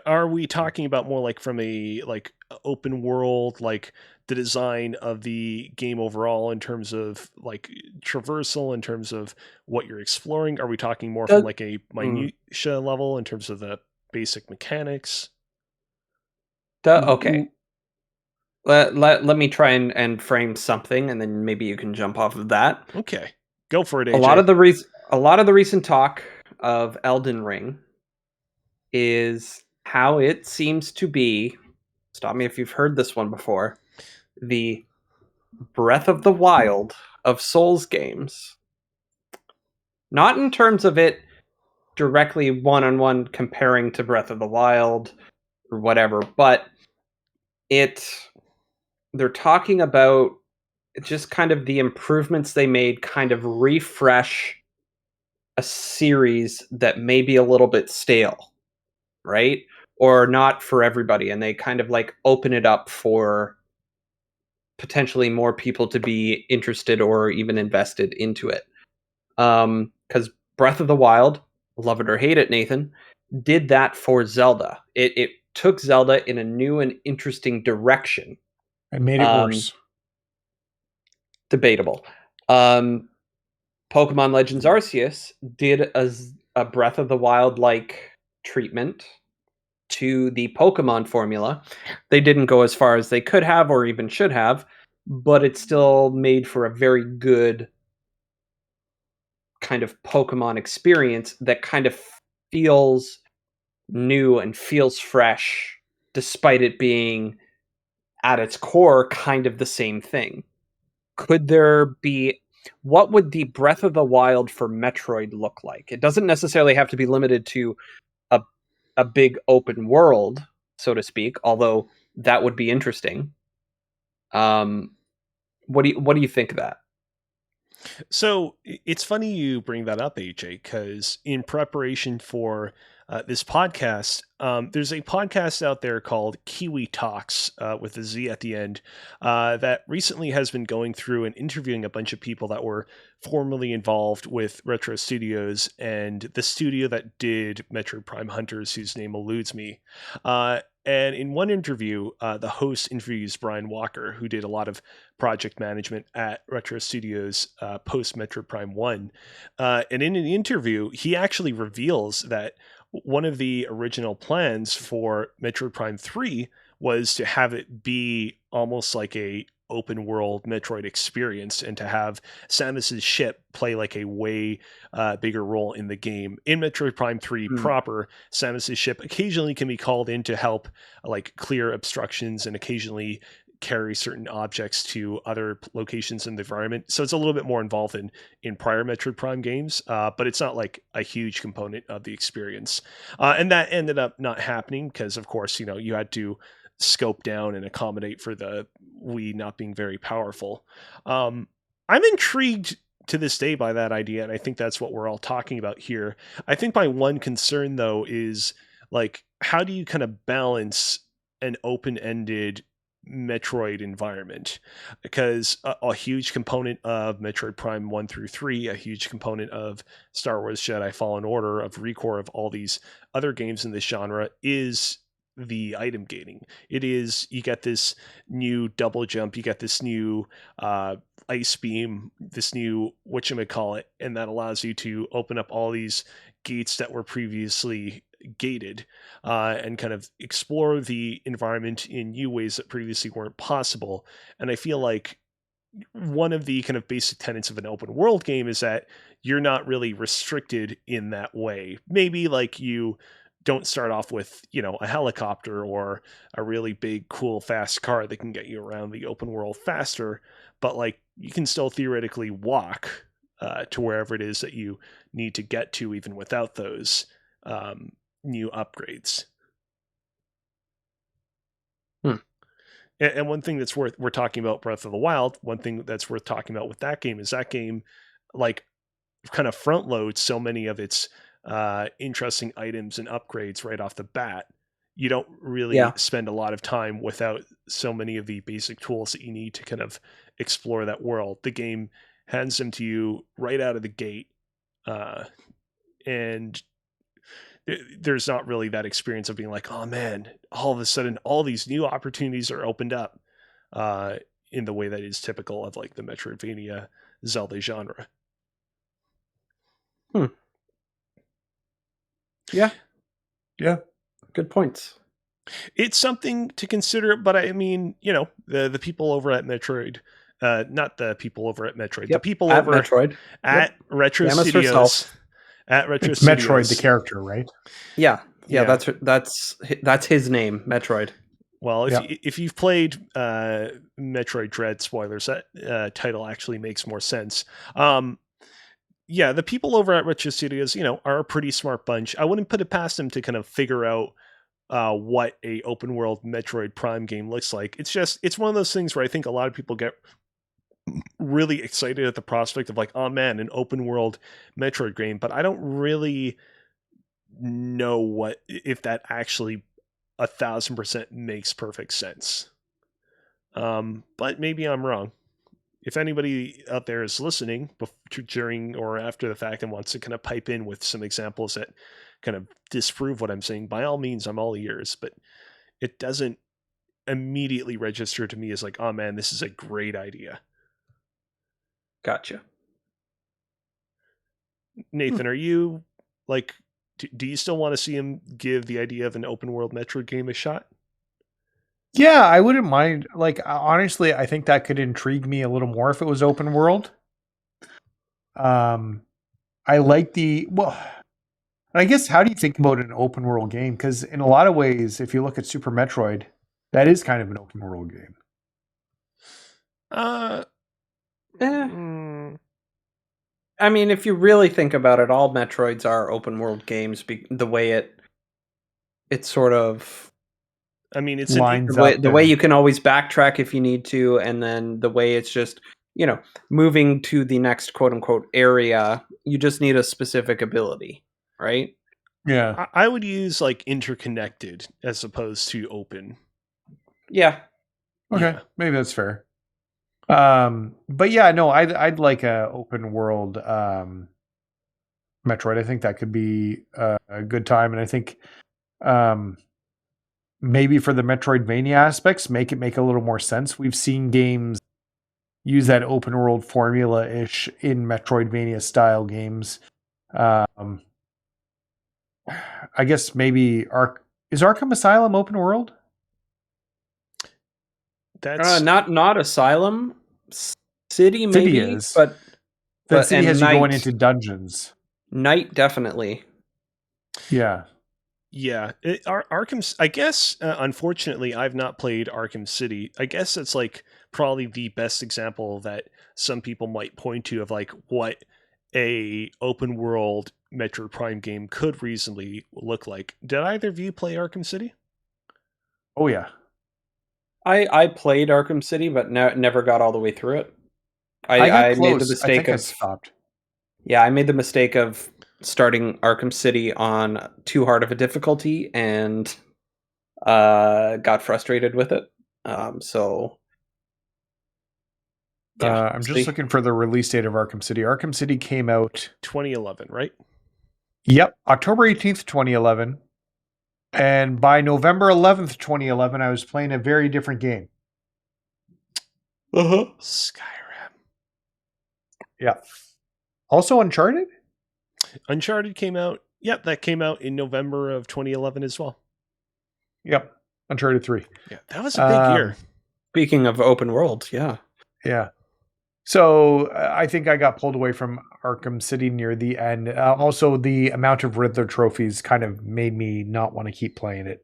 are we talking about more like from a like open world, like the design of the game overall in terms of like traversal, in terms of what you're exploring? Are we talking more from like a minutia level in terms of the basic mechanics? Okay. Let me try and frame something, and then maybe you can jump off of that. Okay, go for it, AJ. A lot of the recent talk of Elden Ring is how it seems to be. Stop me if you've heard this one before. The Breath of the Wild of Souls games. Not in terms of it directly one-on-one comparing to Breath of the Wild or whatever, but they're talking about just kind of the improvements they made, kind of refresh a series that may be a little bit stale, right? Or not for everybody, and they kind of like open it up for potentially more people to be interested or even invested into it. Because Breath of the Wild, love it or hate it, Nathan, did that for Zelda. It took Zelda in a new and interesting direction. It made it worse. Debatable. Pokemon Legends Arceus did a Breath of the Wild like treatment to the Pokemon formula. They didn't go as far as they could have or even should have, but it still made for a very good kind of Pokemon experience that kind of feels new and feels fresh, despite it being at its core kind of the same thing. Could there be, what would the Breath of the Wild for Metroid look like? It doesn't necessarily have to be limited to a big open world, so to speak, although that would be interesting. What do you think of that? So it's funny you bring that up, AJ, because in preparation for this podcast, there's a podcast out there called Kiwi Talks with a Z at the end that recently has been going through and interviewing a bunch of people that were formerly involved with Retro Studios and the studio that did Metroid Prime Hunters, whose name eludes me. And in one interview, the host interviews Brian Walker, who did a lot of project management at Retro Studios post Metroid Prime 1. And in an interview, he actually reveals that one of the original plans for Metroid Prime 3 was to have it be almost like a open world Metroid experience and to have Samus's ship play like a way bigger role in the game. In Metroid Prime 3 proper, Samus's ship occasionally can be called in to help like clear obstructions and occasionally carry certain objects to other locations in the environment. So it's a little bit more involved in prior Metroid Prime games, but it's not like a huge component of the experience. And that ended up not happening because, of course, you had to scope down and accommodate for the Wii not being very powerful. I'm intrigued to this day by that idea, and I think that's what we're all talking about here. I think my one concern, though, is like, how do you kind of balance an open-ended Metroid environment? Because a huge component of Metroid Prime 1 through 3, a huge component of Star Wars Jedi Fallen Order, of ReCore, of all these other games in this genre is the item gating. It is, you get this new double jump, you get this new ice beam, this new whatchamacallit, and that allows you to open up all these gates that were previously gated, and kind of explore the environment in new ways that previously weren't possible. And I feel like one of the kind of basic tenets of an open world game is that you're not really restricted in that way. Maybe like you don't start off with, a helicopter or a really big, cool, fast car that can get you around the open world faster, but like you can still theoretically walk to wherever it is that you need to get to, even without those new upgrades. And one thing that's we're talking about Breath of the Wild, one thing that's worth talking about with that game is that game like kind of front loads so many of its interesting items and upgrades right off the bat. You don't really spend a lot of time without so many of the basic tools that you need to kind of explore that world. The game hands them to you right out of the gate, and there's not really that experience of being like, oh man, all of a sudden all these new opportunities are opened up in the way that is typical of like the Metroidvania Zelda genre. Yeah. Good points. It's something to consider, but I mean, the people over at Metroid, not the people over at Metroid, the people at over Metroid at Retro Samus Studios. herself. At Retro it's Studios. Metroid, the character, right? Yeah. That's his name, Metroid. Well, if you've played Metroid Dread, spoilers, that title actually makes more sense. The people over at Retro Studios, are a pretty smart bunch. I wouldn't put it past them to kind of figure out what a open world Metroid Prime game looks like. It's one of those things where I think a lot of people get really excited at the prospect of like, oh man, an open world Metroid game, but I don't really know if that actually 1,000% makes perfect sense. But maybe I'm wrong. If anybody out there is listening during or after the fact and wants to kind of pipe in with some examples that kind of disprove what I'm saying, by all means, I'm all ears, but it doesn't immediately register to me as like, oh man, this is a great idea. Gotcha. Nathan, are you like, do you still want to see him give the idea of an open world Metroid game a shot? Yeah, I wouldn't mind. Like, honestly, I think that could intrigue me a little more if it was open world. I like I guess, how do you think about an open world game? Because in a lot of ways, if you look at Super Metroid, that is kind of an open world game. I mean, if you really think about it, all Metroids are open world games. The way it's sort of, I mean, it's the way you can always backtrack if you need to, and then the way it's just, moving to the next quote unquote area, you just need a specific ability, right? Yeah. I would use like interconnected as opposed to open. Yeah. Okay, maybe that's fair. But yeah, no, I'd like a open world Metroid. I think that could be a good time, and I think maybe for the Metroidvania aspects, make a little more sense. We've seen games use that open world formula-ish in Metroidvania style games. I guess maybe is Arkham Asylum open world? That's not Asylum. City maybe, City is. But City has you going into dungeons. Night definitely. Yeah. Yeah, Arkham. I guess, unfortunately, I've not played Arkham City. I guess it's like probably the best example that some people might point to of like what a open world Metroid Prime game could reasonably look like. Did either of you play Arkham City? Oh yeah. I played Arkham City, but never got all the way through it. I got I made the close. I mistake think I of stopped. yeah, I made the mistake of starting Arkham City on too hard of a difficulty and got frustrated with it. So yeah, I'm just see. looking for the release date of Arkham City. Arkham City came out, 2011, right? yep, October 18th, 2011. And by November 11th, 2011, I was playing a very different game. Uh-huh. Skyrim. Yeah. Also Uncharted? Uncharted came out. Yep, that came out in November of 2011 as well. Yep. Uncharted 3. Yeah, that was a big year. Speaking of open world, yeah. Yeah. So I think I got pulled away from Arkham City near the end. Also, the amount of Riddler trophies kind of made me not want to keep playing it.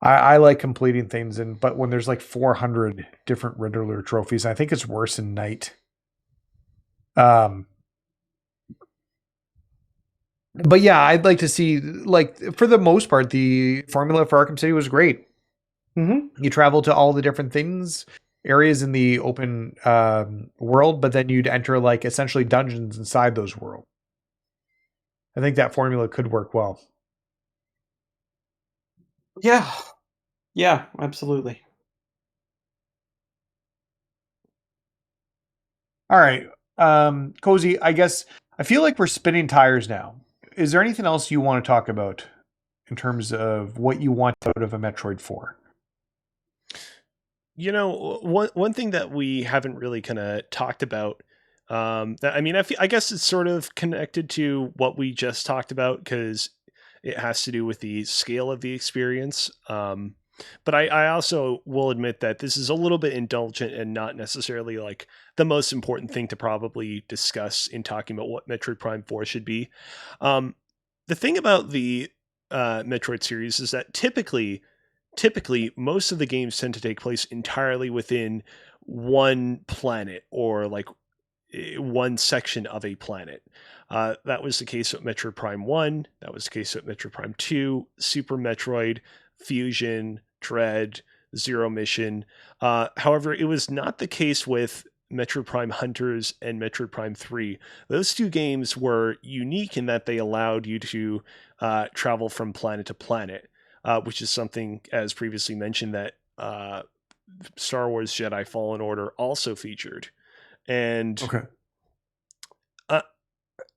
I like completing things, but when there's like 400 different Riddler trophies, I think it's worse in Night. But yeah, I'd like to see, like, for the most part, the formula for Arkham City was great. Mm-hmm. You travel to all the different areas in the open world, but then you'd enter like essentially dungeons inside those worlds. I think that formula could work well. Yeah. Yeah, absolutely. All right. Cozy, I guess I feel like we're spinning tires now. Is there anything else you want to talk about in terms of what you want out of a Metroid 4? You know, one thing that we haven't really kind of talked about, that I mean, I guess it's sort of connected to what we just talked about because it has to do with the scale of the experience. But I also will admit that this is a little bit indulgent and not necessarily like the most important thing to probably discuss in talking about what Metroid Prime 4 should be. Um, the thing about the Metroid series is that typically most of the games tend to take place entirely within one planet or like one section of a planet. That was the case with Metroid Prime 1, that was the case with Metroid Prime 2, Super Metroid, Fusion, Dread, Zero Mission. However, it was not the case with Metroid Prime Hunters and Metroid Prime 3. Those two games were unique in that they allowed you to travel from planet to planet, which is something, as previously mentioned, that Star Wars Jedi Fallen Order also featured. And Okay.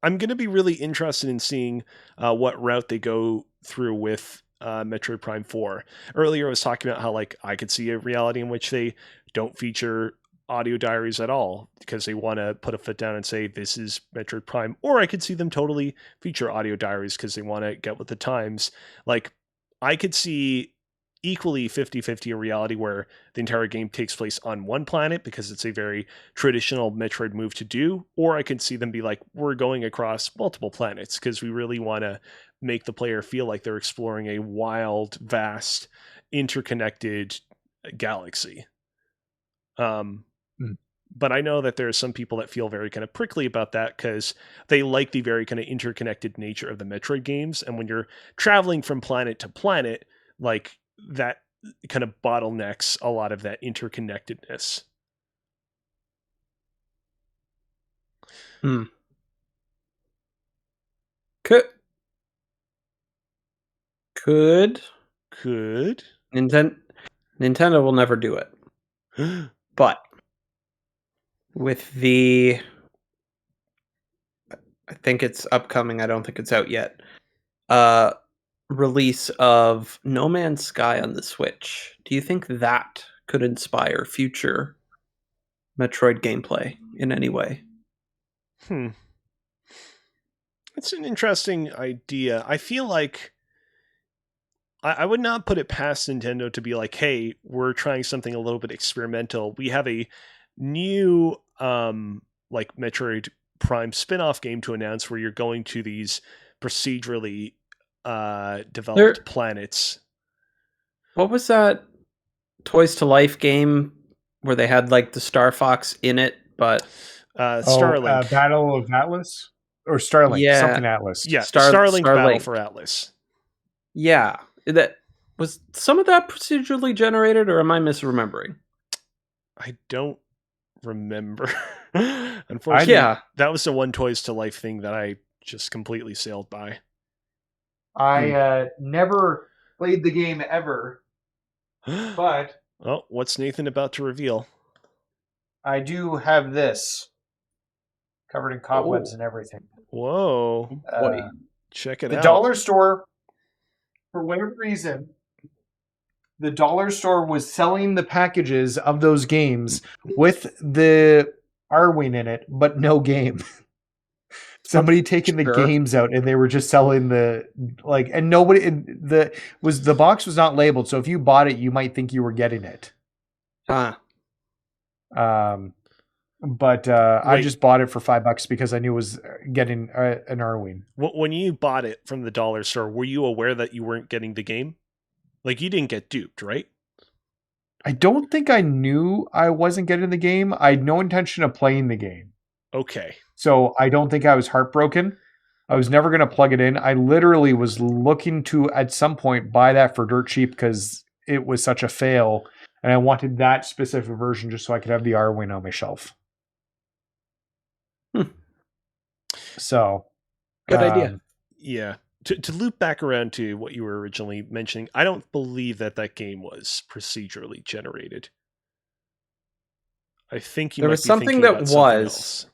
I'm going to be really interested in seeing what route they go through with Metroid Prime 4. Earlier, I was talking about how like I could see a reality in which they don't feature audio diaries at all because they want to put a foot down and say this is Metroid Prime, or I could see them totally feature audio diaries because they want to get with the times. Like I could see equally 50-50 a reality where the entire game takes place on one planet because it's a very traditional Metroid move to do, or I could see them be like, we're going across multiple planets because we really want to make the player feel like they're exploring a wild, vast, interconnected galaxy. But I know that there are some people that feel very kind of prickly about that because they like the very kind of interconnected nature of the Metroid games. And when you're traveling from planet to planet, like that kind of bottlenecks a lot of that interconnectedness. Hmm. Could Could. Nintendo will never do it. But with the I think it's upcoming, I don't think it's out yet. Release of No Man's Sky on the Switch. Do you think that could inspire future Metroid gameplay in any way? It's an interesting idea. I feel like I would not put it past Nintendo to be like, hey, we're trying something a little bit experimental. We have a new like Metroid Prime spin-off game to announce where you're going to these procedurally developed planets. What was that Toys to Life game where they had like the Star Fox in it, but Starlink. Battle of Atlas or Starlink, Yeah. something Atlas. Yeah, Starlink Battle for Atlas. Yeah, that was some of that procedurally generated, or am I misremembering? I don't remember. Unfortunately, that was the one Toys to Life thing that I just completely sailed by. I never played the game ever, but oh, what's Nathan about to reveal? I do have this covered in cobwebs and everything. Whoa! Boy, check it out. The dollar store, for whatever reason, the dollar store was selling the packages of those games with the Arwing in it, but no game. Somebody taking the games out and they were just selling the and nobody the box was not labeled, so if you bought it you might think you were getting it. But I just bought it for $5 because I knew it was getting an Arwing. When you bought it from the dollar store, were you aware that you weren't getting the game? Like, you didn't get duped, right? I don't think I knew I wasn't getting the game. I had no intention of playing the game. Okay. So I don't think I was heartbroken. I was never going to plug it in. I literally was looking to, at some point, buy that for dirt cheap because it was such a fail. And I wanted that specific version just so I could have the Arwing on my shelf. So. Good idea. Yeah. To loop back around to what you were originally mentioning, I don't believe that game was procedurally generated. I think there was something that was.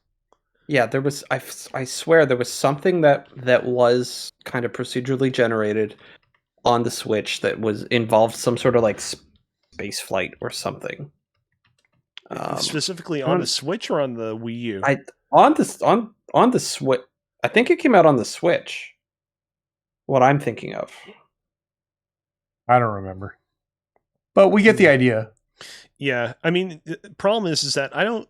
Yeah, there was. I swear there was something that was kind of procedurally generated on the Switch that was involved some sort of like space flight or something. Specifically on the Switch or on the Wii U? On the Switch. I think it came out on the Switch. What I'm thinking of. I don't remember. But we get the idea. Yeah. I mean, the problem is that I don't...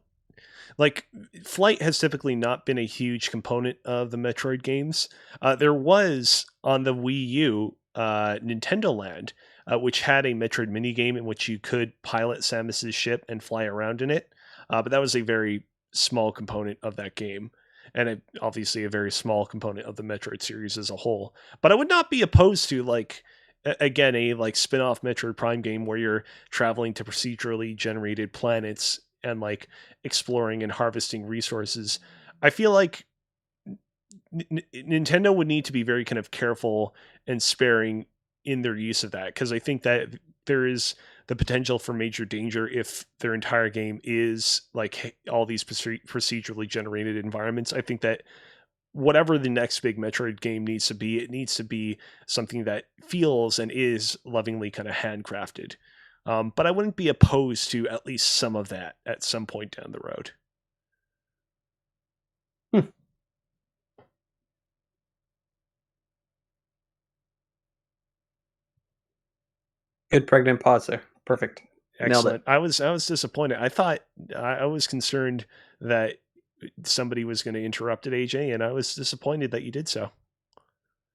Like, flight has typically not been a huge component of the Metroid games. There was, on the Wii U, Nintendo Land, which had a Metroid minigame in which you could pilot Samus's ship and fly around in it. But that was a very small component of that game. And obviously a very small component of the Metroid series as a whole. But I would not be opposed to, like, again, a like spin-off Metroid Prime game where you're traveling to procedurally generated planets and like exploring and harvesting resources. I feel like Nintendo would need to be very kind of careful and sparing in their use of that, because I think that there is the potential for major danger if their entire game is like all these procedurally generated environments. I think that whatever the next big Metroid game needs to be, it needs to be something that feels and is lovingly kind of handcrafted. But I wouldn't be opposed to at least some of that at some point down the road. Good pregnant pause there. Perfect. Excellent. I was disappointed. I was concerned that somebody was going to interrupt it, AJ, and I was disappointed that you did so.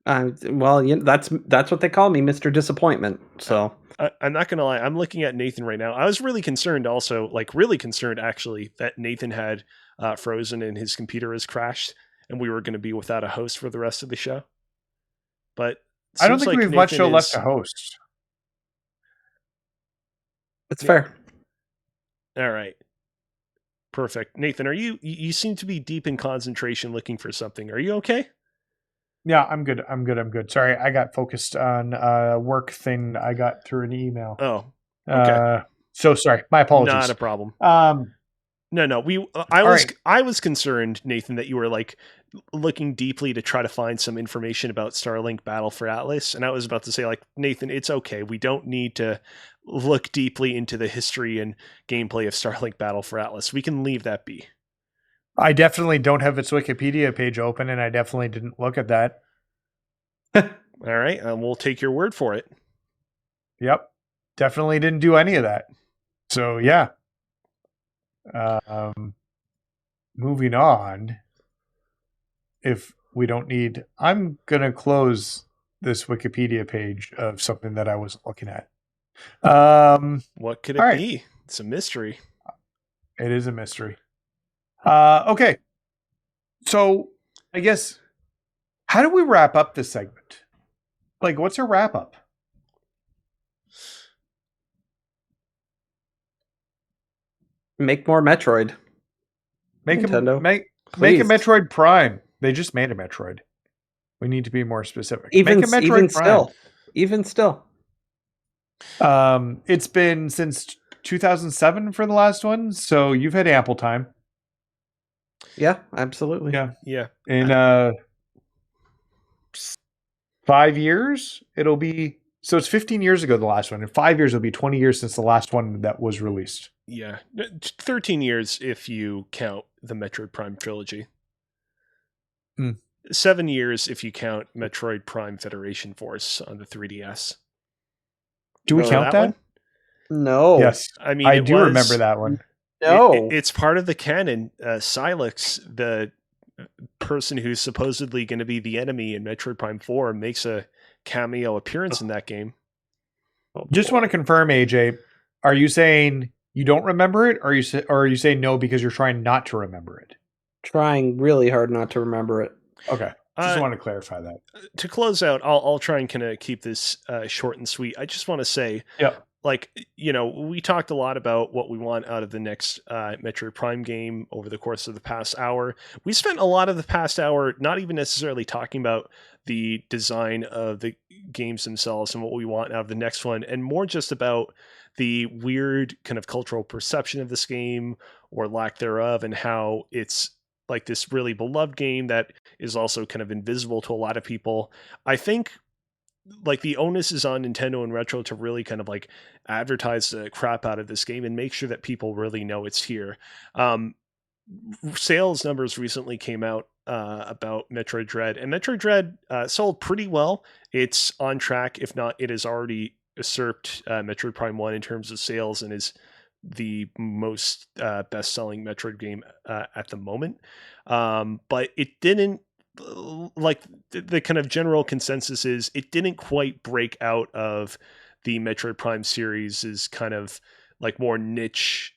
Well, that's what they call me, Mr. Disappointment. So I'm not going to lie. I'm looking at Nathan right now. I was really concerned also, like really concerned actually, that Nathan had frozen and his computer has crashed and we were going to be without a host for the rest of the show. But I don't think we have much show left to host. That's fair. All right. Perfect. Nathan, you seem to be deep in concentration looking for something. Are you okay? Yeah, I'm good. I'm good. Sorry, I got focused on work thing I got through an email. Oh, okay. So sorry. My apologies. Not a problem. No. I was concerned, Nathan, that you were like looking deeply to try to find some information about Starlink Battle for Atlas, and I was about to say, like, Nathan, it's okay. We don't need to look deeply into the history and gameplay of Starlink Battle for Atlas. We can leave that be. I definitely don't have its Wikipedia page open, and I definitely didn't look at that. All right, we'll take your word for it. Yep. Definitely didn't do any of that. So, yeah. Moving on. If we don't need... I'm going to close this Wikipedia page of something that I wasn't looking at. What could it all right. be? It's a mystery. It is a mystery. Okay. So I guess, how do we wrap up this segment? Like, what's our wrap up? Make more Metroid. Make Nintendo, a make a please. Metroid Prime. They just made a Metroid. We need to be more specific. Even make a Metroid Prime. Even still. It's been since 2007 for the last one, so you've had ample time. Yeah, absolutely. Yeah. In 5 years, it'll be, so it's 15 years ago, the last one. In 5 years, it'll be 20 years since the last one that was released. Yeah. 13 years if you count the Metroid Prime trilogy. 7 years if you count Metroid Prime Federation Force on the 3DS. Do we count that? one? No. Yes. I mean, I do remember that one. No. It's part of the canon. Silex, the person who's supposedly going to be the enemy in Metroid Prime 4, makes a cameo appearance in that game. Just want to confirm, AJ, are you saying you don't remember it, or are you saying no because you're trying not to remember it? Trying really hard not to remember it. Okay. Just want to clarify that. To close out, I'll try and kind of keep this short and sweet. I just want to say, like, we talked a lot about what we want out of the next Metroid Prime game over the course of the past hour. We spent a lot of the past hour not even necessarily talking about the design of the games themselves and what we want out of the next one, and more just about the weird kind of cultural perception of this game or lack thereof, and how it's like this really beloved game that is also kind of invisible to a lot of people. I think like the onus is on Nintendo and Retro to really kind of like advertise the crap out of this game and make sure that people really know it's here. Sales numbers recently came out about Metroid Dread, and Metroid Dread sold pretty well. It's on track. If not, it has already usurped Metroid Prime 1 in terms of sales and is the most best-selling Metroid game at the moment. But it didn't, like the kind of general consensus is it didn't quite break out of the Metroid Prime series is kind of like more niche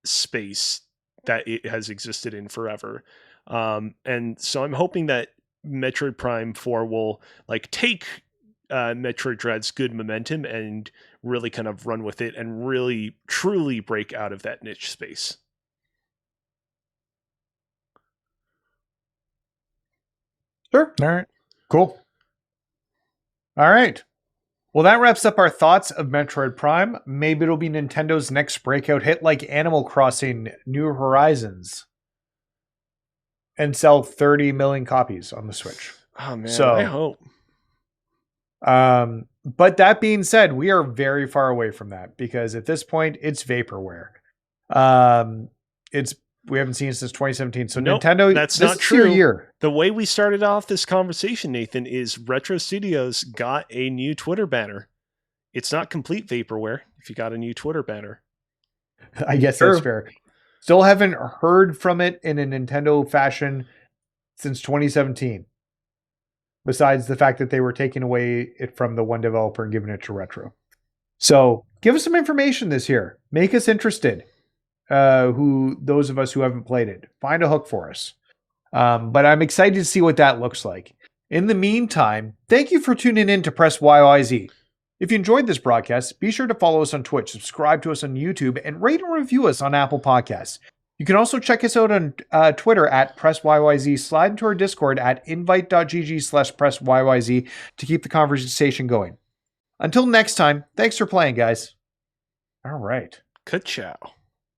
space that it has existed in forever. And so I'm hoping that Metroid Prime 4 will like take Metroid Dread's good momentum and really kind of run with it and really truly break out of that niche space. Sure. All right. Cool. All right. Well, that wraps up our thoughts of Metroid Prime. Maybe it'll be Nintendo's next breakout hit, like Animal Crossing New Horizons, and sell 30 million copies on the Switch. Oh man, I hope. But that being said, we are very far away from that because at this point it's vaporware. We haven't seen it since 2017. So nope, Nintendo, that's not true. Year. The way we started off this conversation, Nathan, is Retro Studios got a new Twitter banner. It's not complete vaporware if you got a new Twitter banner. I guess that's fair. Still haven't heard from it in a Nintendo fashion since 2017. Besides the fact that they were taking away it from the one developer and giving it to Retro. So give us some information this year. Make us interested. Those of us who haven't played it, find a hook for us. But I'm excited to see what that looks like. In the meantime, thank you for tuning in to Press YYZ. If you enjoyed this broadcast, be sure to follow us on Twitch, subscribe to us on YouTube, and rate and review us on Apple Podcasts. You can also check us out on Twitter at PressYYZ, slide into our Discord at invite.gg/PressYYZ to keep the conversation going. Until next time, thanks for playing, guys. All right. Ka-chow.